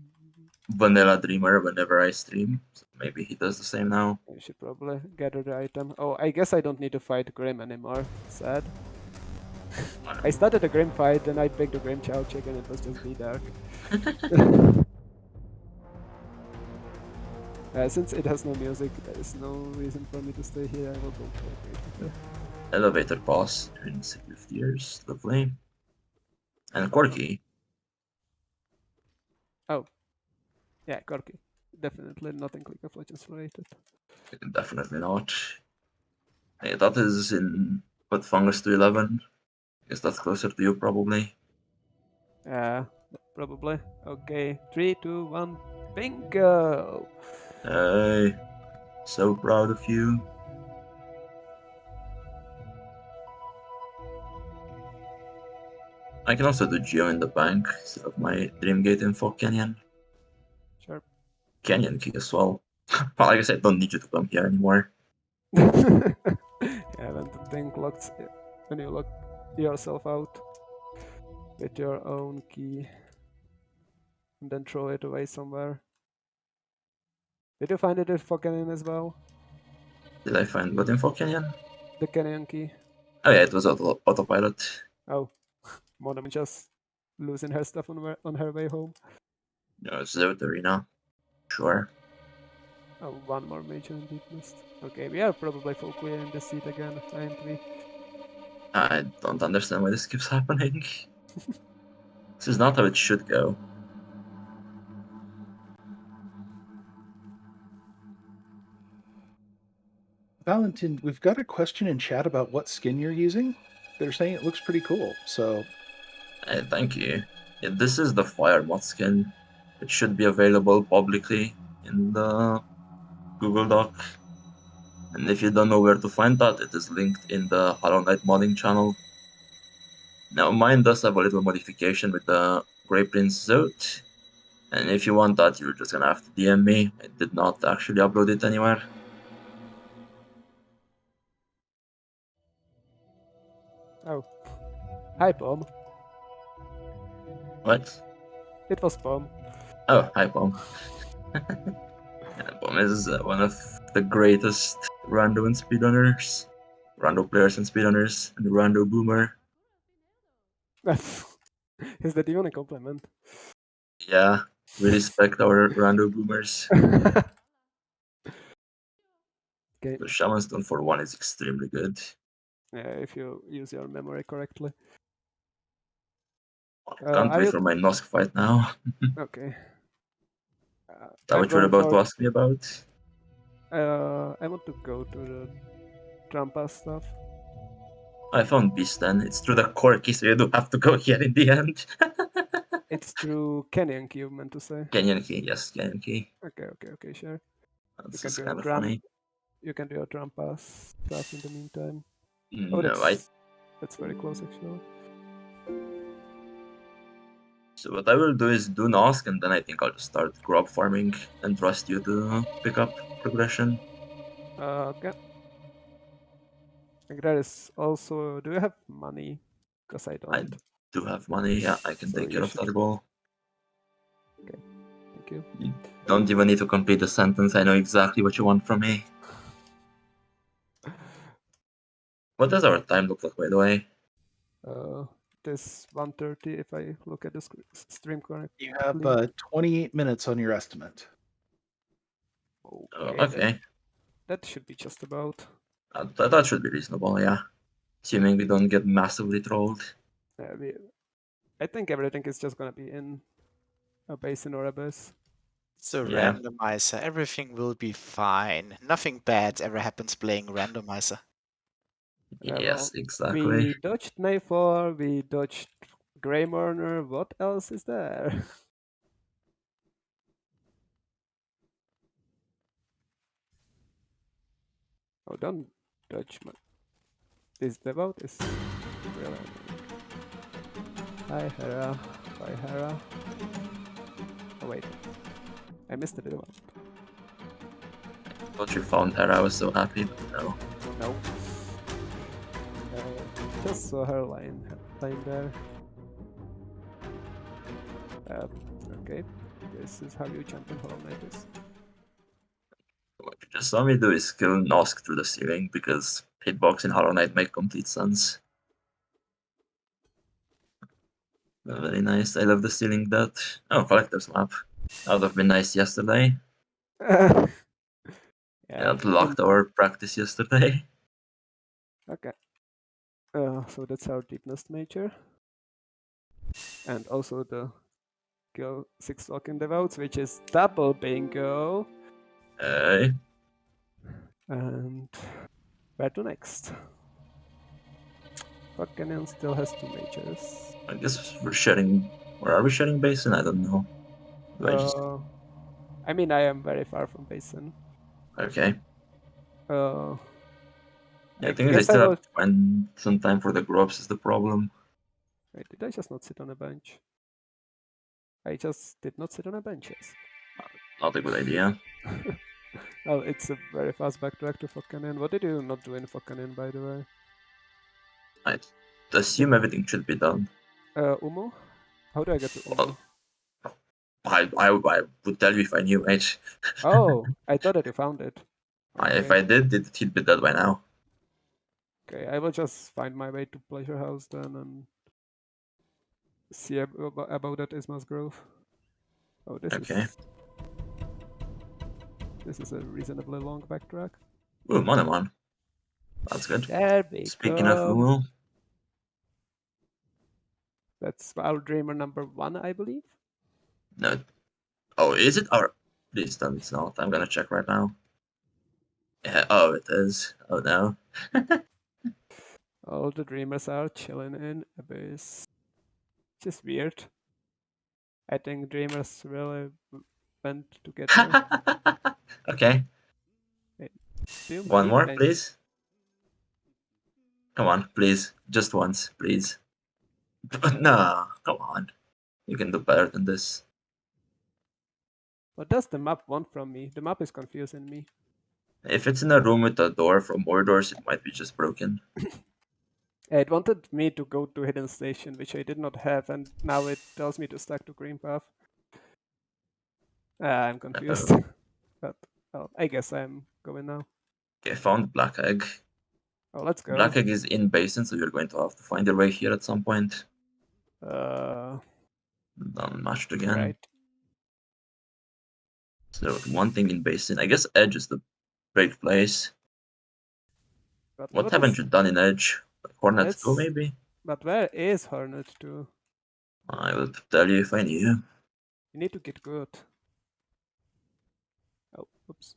vanilla dreamer whenever I stream. So maybe he does the same now. I should probably gather the item. Oh, I guess I don't need to fight Grim anymore. Sad. I started a Grim fight, then I picked the Grim Chow Chick and it was just be dark. Since it has no music, there is no reason for me to stay here. I will go to it. Elevator pass in City of Tears. Lovely. And Quirky. Oh. Yeah, Corky. Definitely nothing League of Legends related. Definitely not. Hey, that is in what, Fungus to 11? Guess that's closer to you probably. Probably. Okay, 3, 2, 1, bingo! Hey, so proud of you. I can also do Geo in the bank instead of my Dreamgate in Fog Canyon. Sure. Canyon key as well. Well, like I said, don't need you to come here anymore. Yeah, when the thing locks, when you lock yourself out with your own key and then throw it away somewhere. Did you find it in Fog Canyon as well? Did I find what in Fog Canyon? The Canyon key? Oh yeah, it was autopilot. Oh, Monami just losing her stuff on her way home. No, it's the arena. Sure. Oh, one more major indeed missed. Okay, we are probably full clear in the seat again, aren't we? I don't understand why this keeps happening. This is not how it should go. Valentin, we've got a question in chat about what skin you're using. They're saying it looks pretty cool, so Thank you. Yeah, this is the Fire mod skin. It should be available publicly in the Google Doc. And if you don't know where to find that, it is linked in the Hollow Knight modding channel. Now mine does have a little modification with the Grey Prince Zote. And if you want that, you're just gonna have to DM me. I did not actually upload it anywhere. Oh. Hi, Pom. What? It was Pom. Oh, hi, Pom. Yeah, Pom is one of the greatest rando and speedrunners, rando players and speedrunners, and the rando boomer. Is that even a compliment? Yeah, we respect our rando boomers. Okay. The Shaman Stone for 1 is extremely good. Yeah, if you use your memory correctly. I can't Are wait you for my Nosk fight now. okay? Is that I'm what you're going about to for. ask me about? I want to go to the Trampa stuff. I found Beast then. It's through the Corky, so you do have to go here in the end. It's through Canyon Cube, meant to say. Canyon Key, yes, Canyon Key. Okay, sure. This is kind of funny. You can do your Trampa stuff in the meantime. No, Oh, that's very close actually. So what I will do is do Nosk, and then I think I'll just start grub farming and trust you to pick up progression. Okay. There is also. Do you have money? Because I I don't. do have money, yeah, I can So take you care of should. that goal. Thank you. You don't even need to complete the sentence, I know exactly what you want from me. What does our time look like, by the way? This 1:30 if I look at the stream correctly. You have 28 minutes on your estimate. Okay. Okay, That should be just about. that should be reasonable, yeah. Assuming we don't get massively trolled. I think everything is just gonna be in a basin or abyss. It's a Yeah. randomizer. Everything will be fine. Nothing bad ever happens playing randomizer. Yes, We exactly. dodged Mayfor, we dodged Grey Murner. What else is there? Oh, don't dodge my. This devout is really annoying. Hi, Hera. Bye, Hera. Oh, wait. I missed the devout. Thought you found her, I was so happy, but no. No. Just saw her lying there. Okay. This is how you champion Hollow Knight is. What you just saw me do is kill Nosk through the ceiling, because hitbox in Hollow Knight make complete sense. Very nice, I love the ceiling that. Oh, Collector's Map. That would have been nice yesterday. Yeah, That locked our practice yesterday. Okay. So that's our Deepness Major. And also the kill 6 Locking Devotes, which is double bingo. Hey. And where to next? Fucking still has 2 majors. I guess we're sharing. Or are we sharing basin? I don't know. I mean, I am very far from basin. Okay. Yeah, I think I still have to find some time for the grubs is the problem. Wait, did I just not sit on a bench? I just did not sit on a bench, yes. Not a good idea. Well, it's a very fast backtrack to Fokkanen. What did you not do in Fokkanen, by the way? I assume everything should be done. Umo? How do I get to Umo? I would tell you if I knew, right? Oh, I thought that you found it. Okay. If I did, he'd be dead by now. Okay, I will just find my way to Pleasure House then and see about that Isma's Grove. Oh, this is a reasonably long backtrack. Ooh, Monomon. That's good. There we Speaking go. of Umo. That's our Dreamer number 1, I believe. No. Oh, is it? Or please tell me it's not. I'm gonna check right now. Yeah, oh, it is. Oh no. All the Dreamers are chilling in Abyss. Just weird. I think Dreamers really went together. Okay. One more, please. Come on, please. Just once, please. Nah, come on. You can do better than this. What does the map want from me? The map is confusing me. If it's in a room with a door from more doors, it might be just broken. It wanted me to go to Hidden Station, which I did not have, and now it tells me to stack to Green Path. I'm confused. Uh-oh. But well, I guess I'm going now. Okay, found Black Egg. Oh, let's go. Black Egg is in basin, so you're going to have to find your way here at some point. Unmatched again. Right. So one thing in basin. I guess Edge is the great place. But What haven't you done in Edge? Hornet 2 maybe? But where is Hornet 2? I will tell you if I knew. You need to get good. Oh, oops.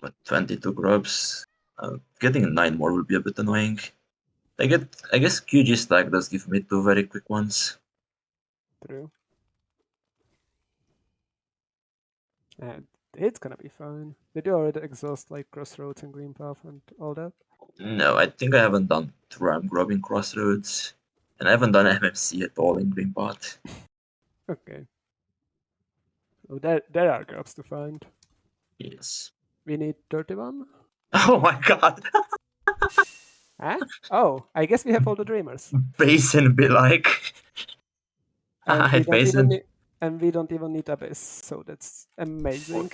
But 22 grubs. Getting 9 more will be a bit annoying. I guess QG stack does give me 2 very quick ones. True. And it's gonna be fine. Did you already exhaust like Crossroads and Green Path and all that? No, I think I haven't done Tram grubbing Crossroads. And I haven't done MMC at all in Green Path. Okay. So there are grubs to find. Yes. We need 31? Oh my god! Huh? Oh, I guess we have all the dreamers. Basin be like. And I Basin. we don't even need Abyss, so that's amazing.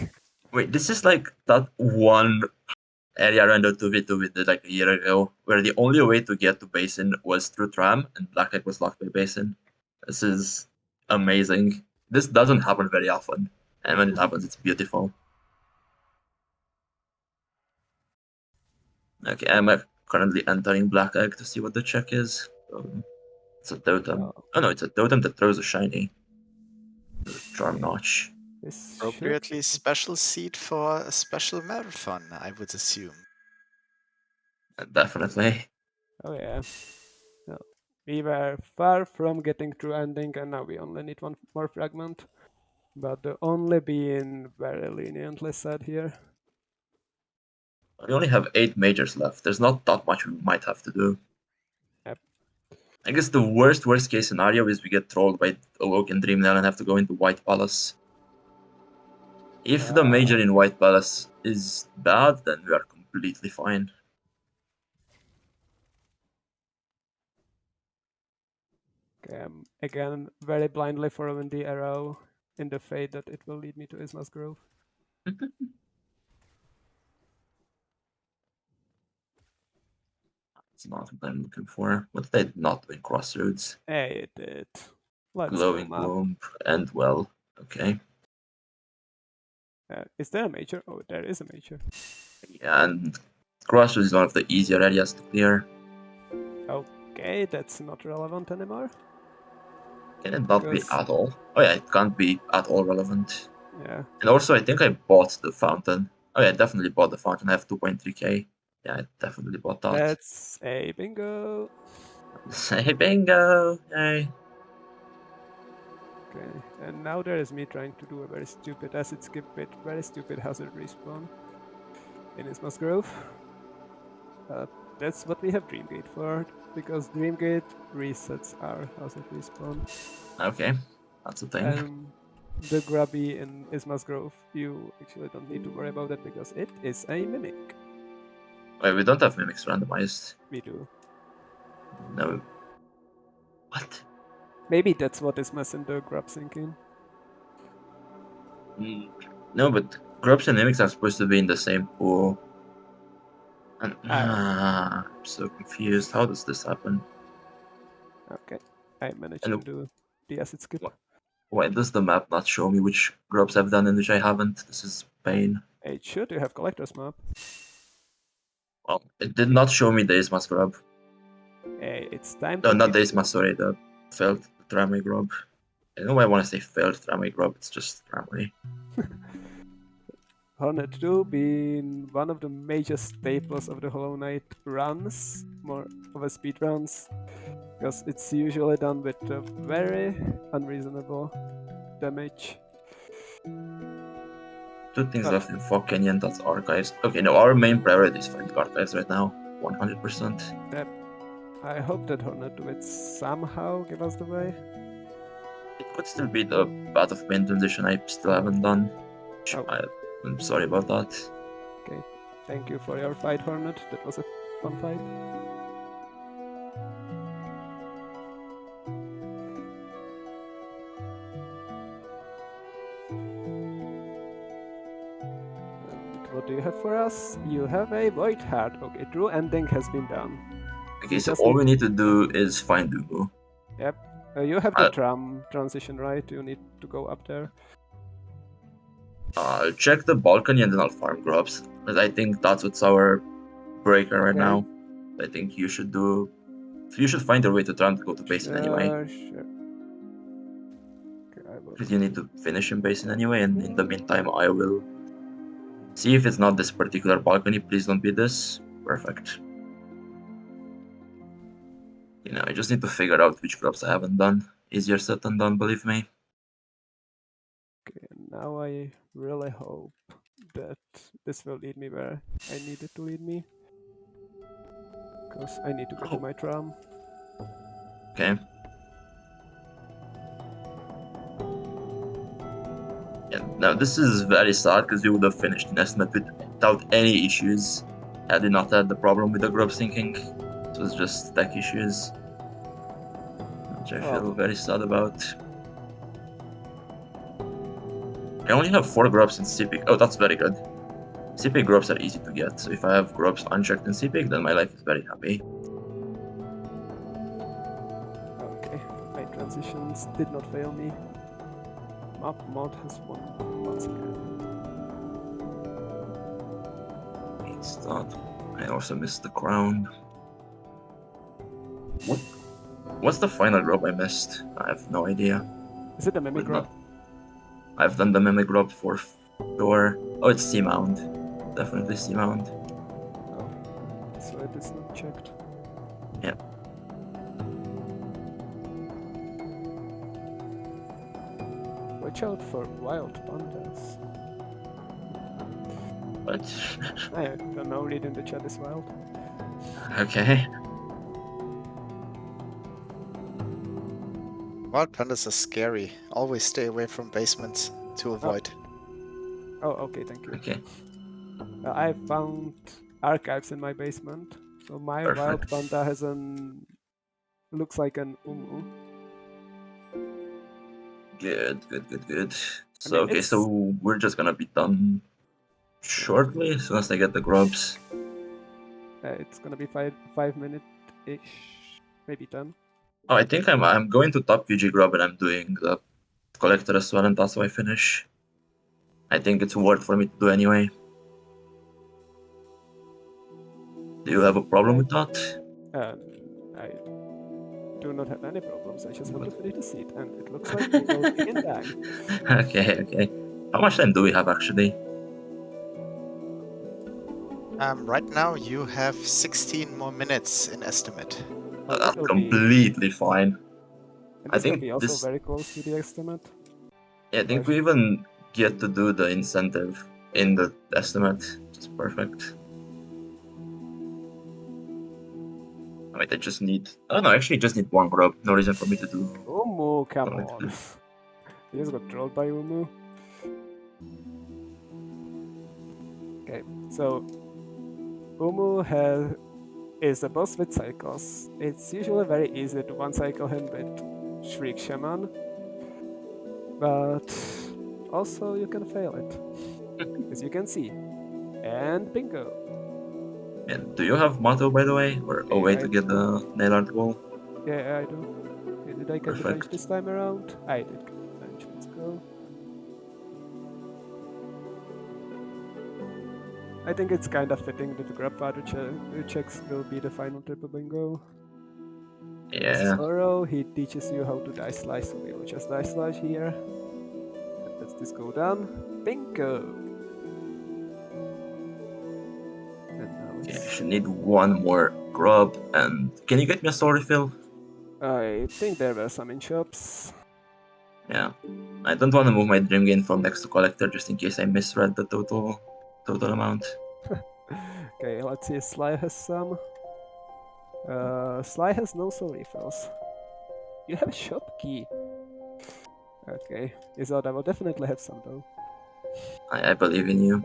Wait, this is like that one area render 2v2 we did like a year ago, where the only way to get to Basin was through Tram, and Black Egg was locked by Basin. This is amazing. This doesn't happen very often, and when it happens, it's beautiful. Okay, I'm currently entering Black Egg to see what the check is. It's a totem. Oh no, it's a totem that throws a shiny. Charm notch. Appropriately special seed for a special marathon, I would assume. Definitely. Oh yeah. No. We were far from getting through ending, and now we only need one more fragment. But the only being very leniently said here. We only have 8 majors left. There's not that much we might have to do. Yep. I guess the worst case scenario is we get trolled by Awoken Dreamnail and have to go into White Palace. If the major in White Palace is bad, then we are completely fine. Okay, I'm again very blindly following the arrow in the fate that it will lead me to Isma's Grove. It's not what I'm looking for. What did I not do in Crossroads? Hey, it did. Let's Glowing go, map. Globe and well, okay. Is there a major? Oh, there is a major. Yeah, and Crossroads is one of the easier areas to clear. Okay, that's not relevant anymore. Can it not be at all? Oh yeah, it can't be at all relevant. Yeah. And also, I think I bought the fountain. Oh yeah, I definitely bought the fountain. I have 2.3k. Yeah, I definitely bought that. That's a bingo. Say bingo! Yay! Okay, and now there is me trying to do a very stupid acid skip with very stupid hazard respawn in Isma's Grove. That's what we have Dreamgate for, because Dreamgate resets our hazard respawn. Okay, that's a thing. The grubby in Isma's Grove, you actually don't need to worry about that because it is a mimic. Wait, we don't have mimics randomized. We do. No. What? Maybe that's what is messing the grub sinking. No, but grubs and mimics are supposed to be in the same pool. And, I'm so confused. How does this happen? Okay, I managed to do the acid skip. Why does the map not show me which grubs I've done and which I haven't? This is pain. It should. You have collector's map. Well, it did not show me the Ismas grub. Hey, it's time No, to not the Ismas, sorry, the failed tramway grub. I know why I want to say failed tramway grub, it's just tramway. Hornet 2 being one of the major staples of the Hollow Knight runs, more of a speed runs, because it's usually done with a very unreasonable damage. 2 things Oh. left in Fog Canyon, that's archives. Okay, no, our main priority is finding archives right now. 100%. I hope that Hornet will somehow give us the way. It could still be the Path of Pain transition I still haven't done. Oh. I'm sorry about that. Okay, thank you for your fight, Hornet. That was a fun fight. And what do you have for us? You have a Void Heart. Okay, true ending has been done. Okay, You so just all need- we need to do is find Ugu. Yep. You have the tram transition, right? You need to go up there. I'll check the balcony and then I'll farm grubs. Because I think that's what's our breaker right Okay. now. I think you should do. You should find your way to tram to go to basin anyway. Sure. Okay, I will. Because you need to finish in basin anyway, and in the meantime, I will see if it's not this particular balcony. Please don't be this. Perfect. You know, I just need to figure out which grubs I haven't done. Easier said than done, believe me. Okay, now I really hope that this will lead me where I need it to lead me. Because I need to get to my tram. Okay. Yeah, now this is very sad because we would have finished an estimate without any issues had we not had the problem with the grub sinking. It was just tech issues, which I feel very sad about. I only have 4 grubs in CPIC. Oh, that's very good. CPIC grubs are easy to get, so if I have grubs unchecked in CPIC, then my life is very happy. Okay, my transitions did not fail me. Map mod has won once again. It's that. I also missed the crown. What's the final grub I missed? I have no idea. Is it a mimic grub? I've done the mimic grub for sure. Oh, it's Seamound. Definitely Seamound. Oh, so it is not checked. Yeah. Watch out for wild pandas. But I don't know, reading the chat is wild. okay. Wild pandas are scary. Always stay away from basements to avoid. Oh, okay, thank you. Okay. I found archives in my basement. So my wild Perfect. panda has looks like an umu. Good. So, mean, okay, it's- so we're just gonna be done shortly as soon as I get the grubs. It's gonna be 5 minutes-ish, maybe 10. Oh, I think I'm going to top UG grub and I'm doing the collector as well, and that's how I finish. I think it's worth for me to do anyway. Do you have a problem with that? I do not have any problems. I just want to finish the seat, and it looks like we will be in time. Okay. How much time do we have actually? Right now you have 16 more minutes in estimate. Oh, That's that will completely fine. And I this will think be also this. very close to the estimate. Yeah, I think we even get to do the incentive in the estimate, which is perfect. Wait, I just need. Oh no, I actually just need 1 grub. No reason for me to do. Umu, come Don't on. He just got trolled by Umu. Okay, so Umu is a boss with cycles. It's usually very easy to one cycle him with Shriek Shaman, but also you can fail it, as you can see. And bingo! And do you have motto, by the way, or a way to get the nail art wall? Yeah, I do. Okay, did I get the bench Perfect. this time around? I did get the bench. Let's go. I think it's kind of fitting that the grabfather checks will be the final triple bingo. Yeah. Sorrow, he teaches you how to die slice, so we will just die slice here. And let's this go down. Bingo! And now Okay, I it's... should need 1 more grub. And can you get me a soul refill? I think there were some in shops. Yeah. I don't want to move my dream gain from next to collector just in case I misread the total amount. Okay, let's see. Sly has some. Sly has no soul refills. You have a shop key. Okay, Isolda will definitely have some though. I believe in you.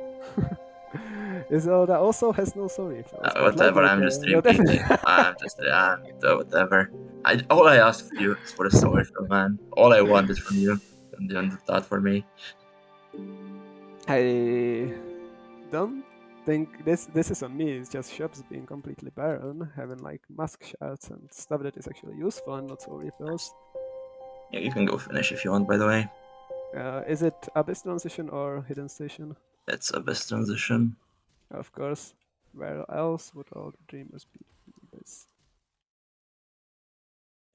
Isolda also has no soul refills. But Whatever, I'm just dream gating. Whatever. All I ask for you is for a sword, man. All I want is from you. And you do that for me. I don't think this is on me. It's just shops being completely barren, having like mask shards and stuff that is actually useful and not soul refills. Yeah, you can go finish if you want, by the way. Is it Abyss transition or Hidden Station? It's a best transition. Of course. Where else would all the dreamers be? Abyss.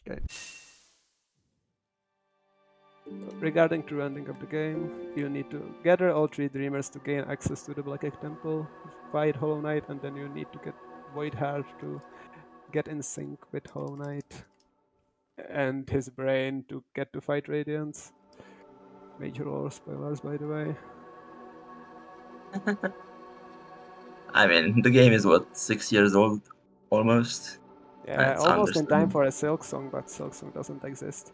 Okay. Regarding to ending of the game, you need to gather all 3 dreamers to gain access to the Blackout Temple, fight Hollow Knight, and then you need to get Void Heart to get in sync with Hollow Knight and his brain to get to fight Radiance. Major lore spoilers, by the way. I mean, the game is what, 6 years old, almost. Yeah, It's almost in time understandable. for a Silk Song, but Silk Song doesn't exist.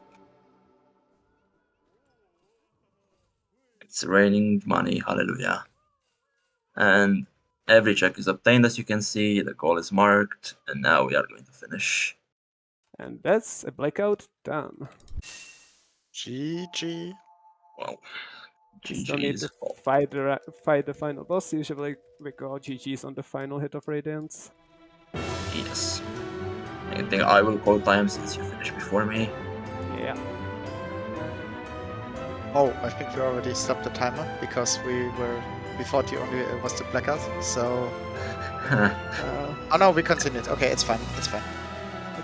It's raining money, hallelujah. And every check is obtained, as you can see. The goal is marked, and now we are going to finish. And that's a Blackout done. GG. Well, You still need GG's. to fight the final boss. Usually we call GG's on the final hit of Radiance. Yes. I think I will call time since you finished before me. Yeah. Oh, I think we already stopped the timer because we thought you only was the blackout. So oh no, we continued. Okay, it's fine. It's fine.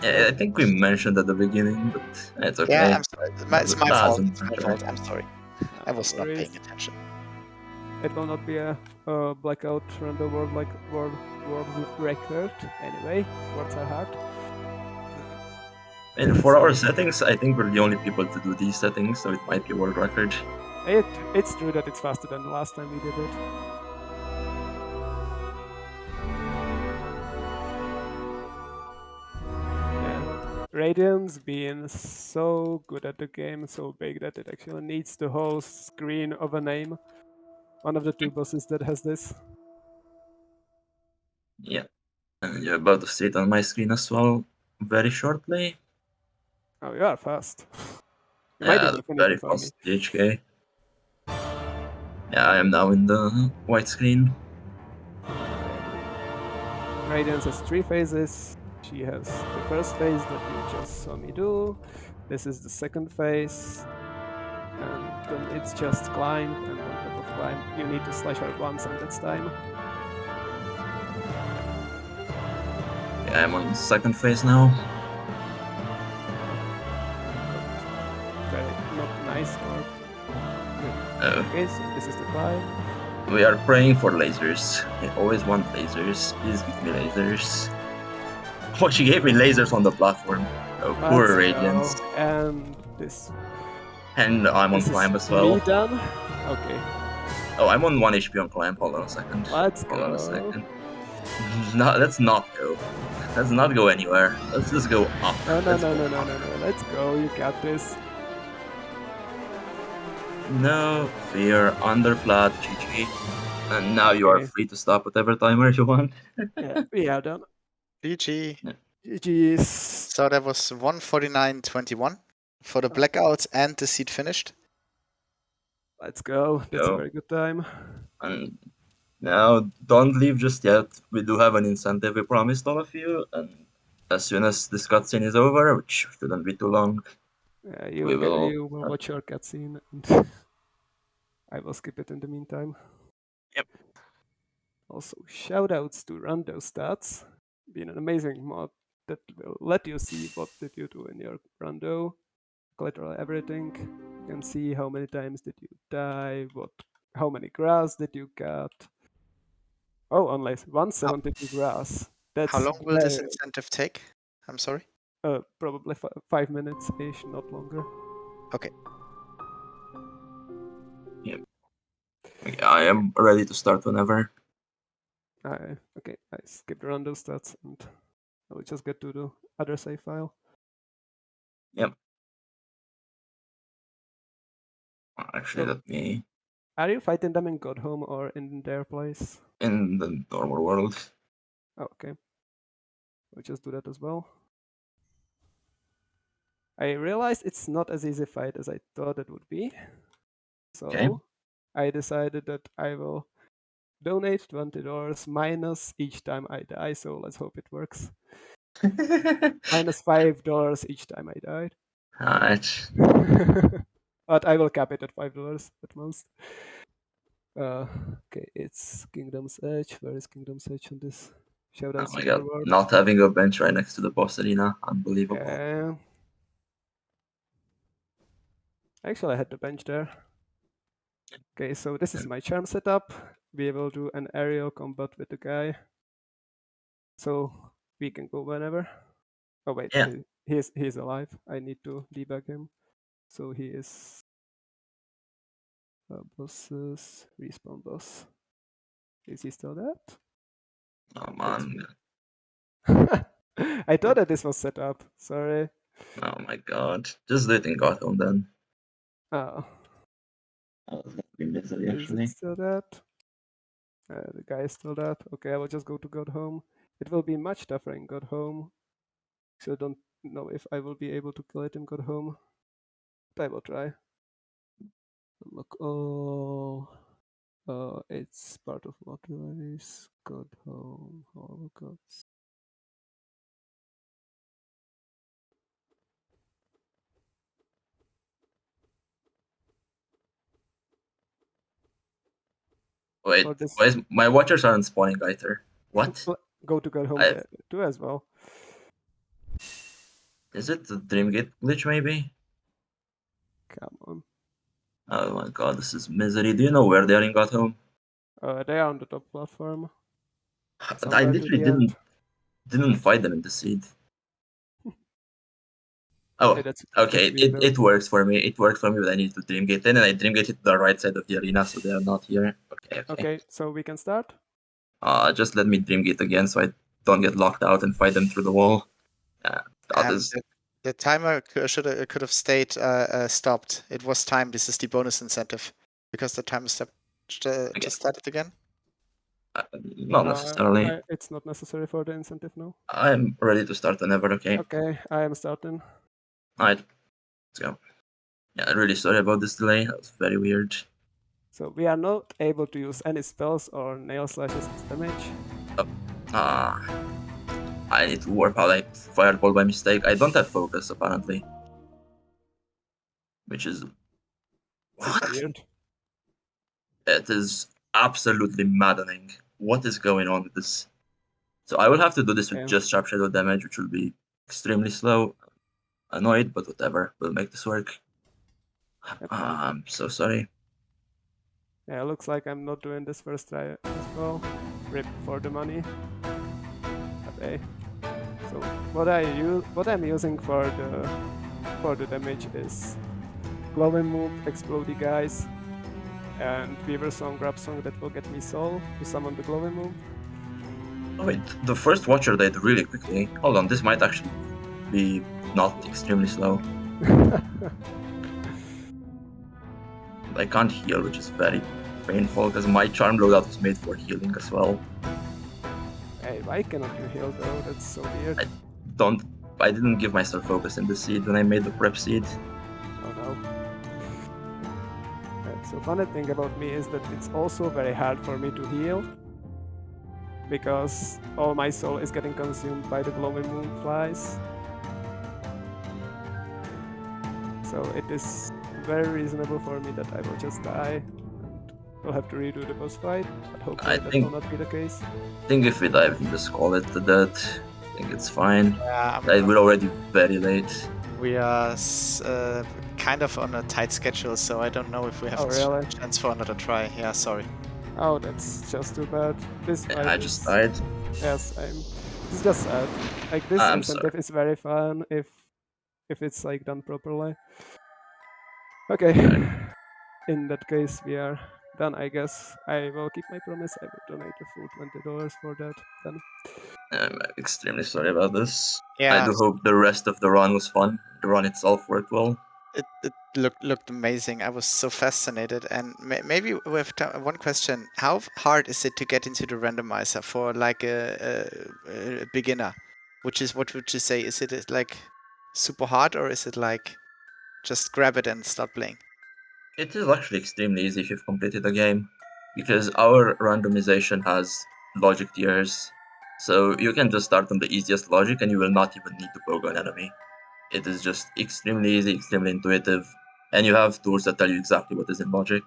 Yeah, I think we mentioned at the beginning, but it's okay. Yeah, I'm sorry. It's my fault. Doesn't It's my matter. fault. I'm sorry. I was not worries. paying attention. It will not be a Blackout random world record anyway. Words are hard. And for our settings, I think we're the only people to do these settings, so it might be a world record. It's true that it's faster than the last time we did it. Yeah. Radiance being so good at the game, so big that it actually needs the whole screen of a name. One of the 2 bosses that has this. Yeah. And you're about to see it on my screen as well very shortly. Oh, you are fast. You might even finish very before me. fast HK. Yeah, I am now in the white screen. Radiance has 3 phases. She has the first phase that you just saw me do. This is the second phase. And then it's just climb, and on top of climb, you need to slash her once, and that's time. Yeah, I'm on the second phase now. Very not nice or okay, so this is the climb. We are praying for lasers. I always want lasers. Please give me lasers. Oh, she gave me lasers on the platform. Oh, poor Radiance. Go. And this. And I'm on This climb is as well. me done. Okay. Oh, I'm on 1 HP on climb. Hold on a second. Let's Hold on a go. second. No, let's not go. Let's not go anywhere. Let's just go up. No. Let's go. Let's go. You got this. No fear. Underplat. GG. And now you are free to stop whatever timer you want. Yeah, we are done. GG. Yeah. GG's. So that was 149.21 for the blackouts and the seed finished. Let's go. That's a very good time. And now, don't leave just yet. We do have an incentive we promised all of you, and as soon as this cutscene is over, which shouldn't be too long, You we will. You will watch your cutscene, and I will skip it in the meantime. Yep. Also, shoutouts to Rando Stats, being an amazing mod that will let you see what did you do in your Rando, literally everything. You can see how many times did you die, how many grass did you cut. Oh, only 172 grass. That's how long will this incentive take? I'm sorry. Probably 5 minutes ish, not longer. Okay. Yeah, I am ready to start whenever. Okay, I skipped around those stats and I will just get to the other save file. Yep. Actually, So- let me Are you fighting them in Godhome or in their place? in the normal world. Oh, okay. We'll just do that as well. I realized it's not as easy a fight as I thought it would be. So Okay. I decided that I will donate $20 minus each time I die, so let's hope it works. Minus $5 each time I died. Alright. But I will cap it at $5 at most. Okay, it's Kingdom's Edge. Where is Kingdom's Edge on this Showdown Oh my god. Superboard? Not having a bench right next to the boss arena. Unbelievable. Actually, I had the bench there. Okay, so this is my charm setup. We will do an aerial combat with the guy. So we can go whenever. Oh wait, Yeah. he's alive. I need to debug him. So he is bosses, respawn boss. Is he still dead? Oh That's man. weird. I thought that this was set up. Sorry. Oh my god. Just do it in Gotham then. Oh, That was gonna be misery is it actually. still dead? The guy is still dead. Okay, I will just go to God Home. It will be much tougher in God Home. So I don't know if I will be able to kill it in God Home. But I will try. Look, it's part of what race? God Home, all gods. Wait, For this, why is my watchers aren't spawning either? What? go to God Home I too as well. is it the Dreamgate glitch maybe? Come on. Oh my god, this is misery. Do you know where they are in Gotham? They are on the top platform. I Somewhere to literally the end. didn't fight them in the seed. Hey, Oh, that's okay. weird though. It works for me. It worked for me, but I need to Dreamgate in, and I Dreamgate it to the right side of the arena, so they are not here. Okay, okay. Okay, so we can start. Just let me Dreamgate again, so I don't get locked out and fight them through the wall. That is The timer could have stayed stopped. It was timed. This is the bonus incentive because the timer stopped. Okay. Just started again. Not necessarily. It's not necessary for the incentive now. I'm ready to start whenever. Okay. Okay, I am starting. Alright, let's go. Yeah, really sorry about this delay. That was very weird. So we are not able to use any spells or nail slashes as damage. I need to warp out. I fireball by mistake. I don't have focus apparently, which is This is weird. It is absolutely maddening. What is going on with this? So I will have to do this with Okay. just sharp shadow damage, which will be extremely slow. Annoyed, but whatever. We'll make this work. Yep. I'm so sorry. Yeah, looks like I'm not doing this first try as well. Rip for the money. Okay. So what I'm using for the damage is glowing move, explodey guys, and Weaver Song, Grab Song that will get me soul to summon the glowing move. Oh wait, the first watcher died really quickly. Hold on, this might actually be not extremely slow. I can't heal, which is very painful because my charm loadout was made for healing as well. Hey, why cannot you heal though? That's so weird. I didn't give myself focus in the seed when I made the prep seed. Oh no. So funny thing about me is that it's also very hard for me to heal because all my soul is getting consumed by the glowing moon flies. So it is very reasonable for me that I will just die and we'll have to redo the boss fight, but hopefully that will not be the case. I think if we die, we can just call it the death. I think it's fine. Yeah, We're already very late. We are kind of on a tight schedule, so I don't know if we have a chance for another try. Yeah, sorry. Oh, that's just too bad. This fight I just died. Yes, it's just sad. Like this incentive is very fun if it's like done properly. Okay. In that case, we are then I guess I will keep my promise. I will donate the full $20 for that. Then I'm extremely sorry about this. I Yeah, do hope the rest of the run was fun. The run itself worked well. it looked amazing. I was so fascinated. And maybe we have one question: how hard is it to get into the randomizer for like a beginner? What would you say? Is it like super hard, or is it like just grab it and start playing? It is actually extremely easy if you've completed the game, because our randomization has logic tiers, so you can just start on the easiest logic and you will not even need to poke an enemy. It is just extremely easy, extremely intuitive, and you have tools that tell you exactly what is in logic.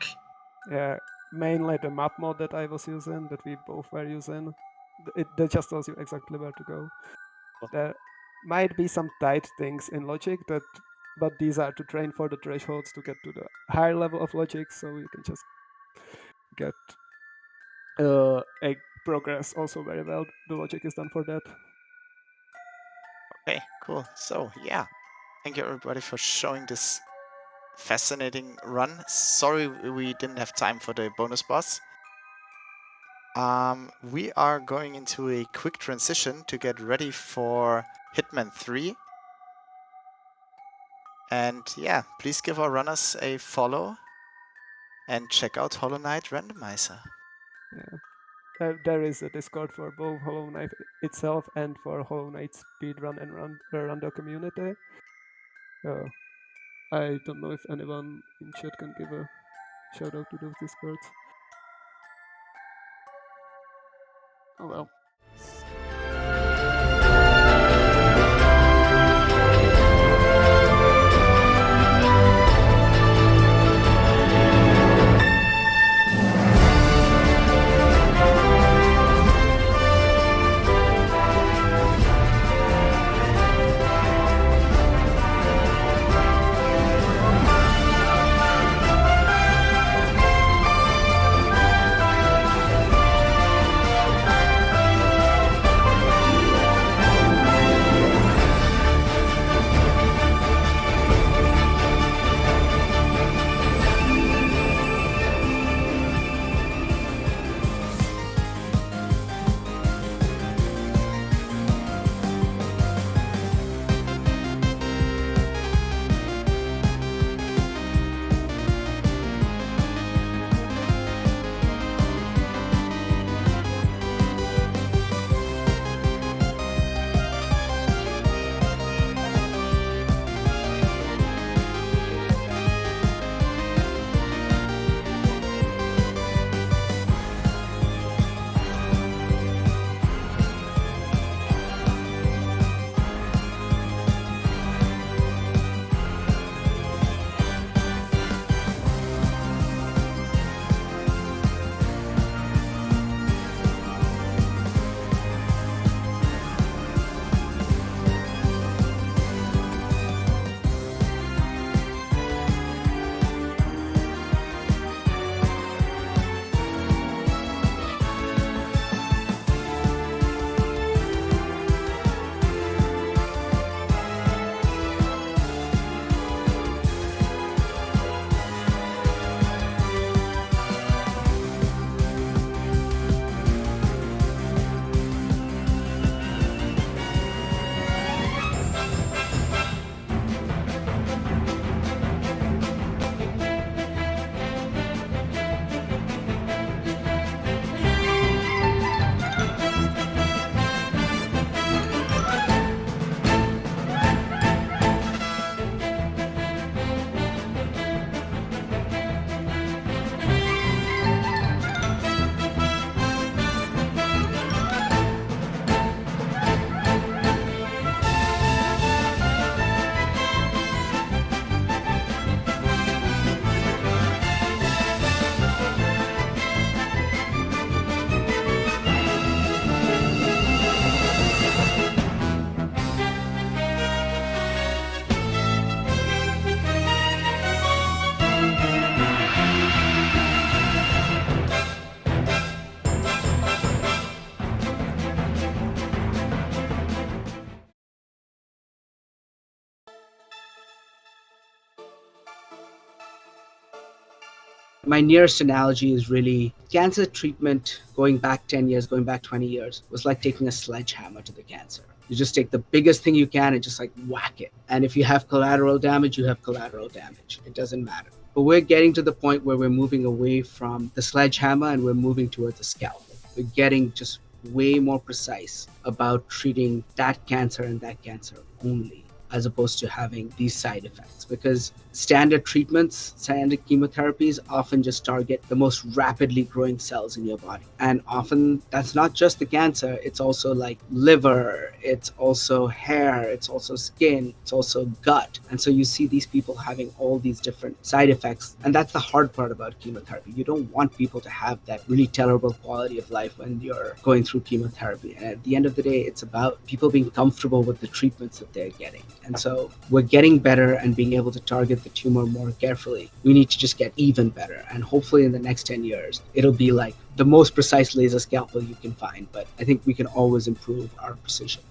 yeah, mainly the map mod that I was using, that we both were using, that just tells you exactly where to go. There might be some tight things in logic but these are to train for the thresholds to get to the higher level of logic, so you can just get a progress also very well. The logic is done for that. Okay, cool. So yeah, thank you everybody for showing this fascinating run. Sorry we didn't have time for the bonus boss. We are going into a quick transition to get ready for Hitman 3. And yeah, please give our runners a follow and check out Hollow Knight Randomizer. Yeah. There is a Discord for both Hollow Knight itself and for Hollow Knight speedrun and Rando community. I don't know if anyone in chat can give a shout out to those Discords. Oh well. My nearest analogy is really cancer treatment going back 10 years, going back 20 years, was like taking a sledgehammer to the cancer. You just take the biggest thing you can and just like whack it. And if you have collateral damage, you have collateral damage. It doesn't matter. But we're getting to the point where we're moving away from the sledgehammer and we're moving towards the scalpel. We're getting just way more precise about treating that cancer and that cancer only, as opposed to having these side effects. Because standard treatments, standard chemotherapies often just target the most rapidly growing cells in your body. And often that's not just the cancer, it's also like liver, it's also hair, it's also skin, it's also gut. And so you see these people having all these different side effects. And that's the hard part about chemotherapy. You don't want people to have that really terrible quality of life when you're going through chemotherapy. And at the end of the day, it's about people being comfortable with the treatments that they're getting. And so we're getting better and being able to target the tumor more carefully. We need to just get even better. And hopefully in the next 10 years, it'll be like the most precise laser scalpel you can find. But I think we can always improve our precision.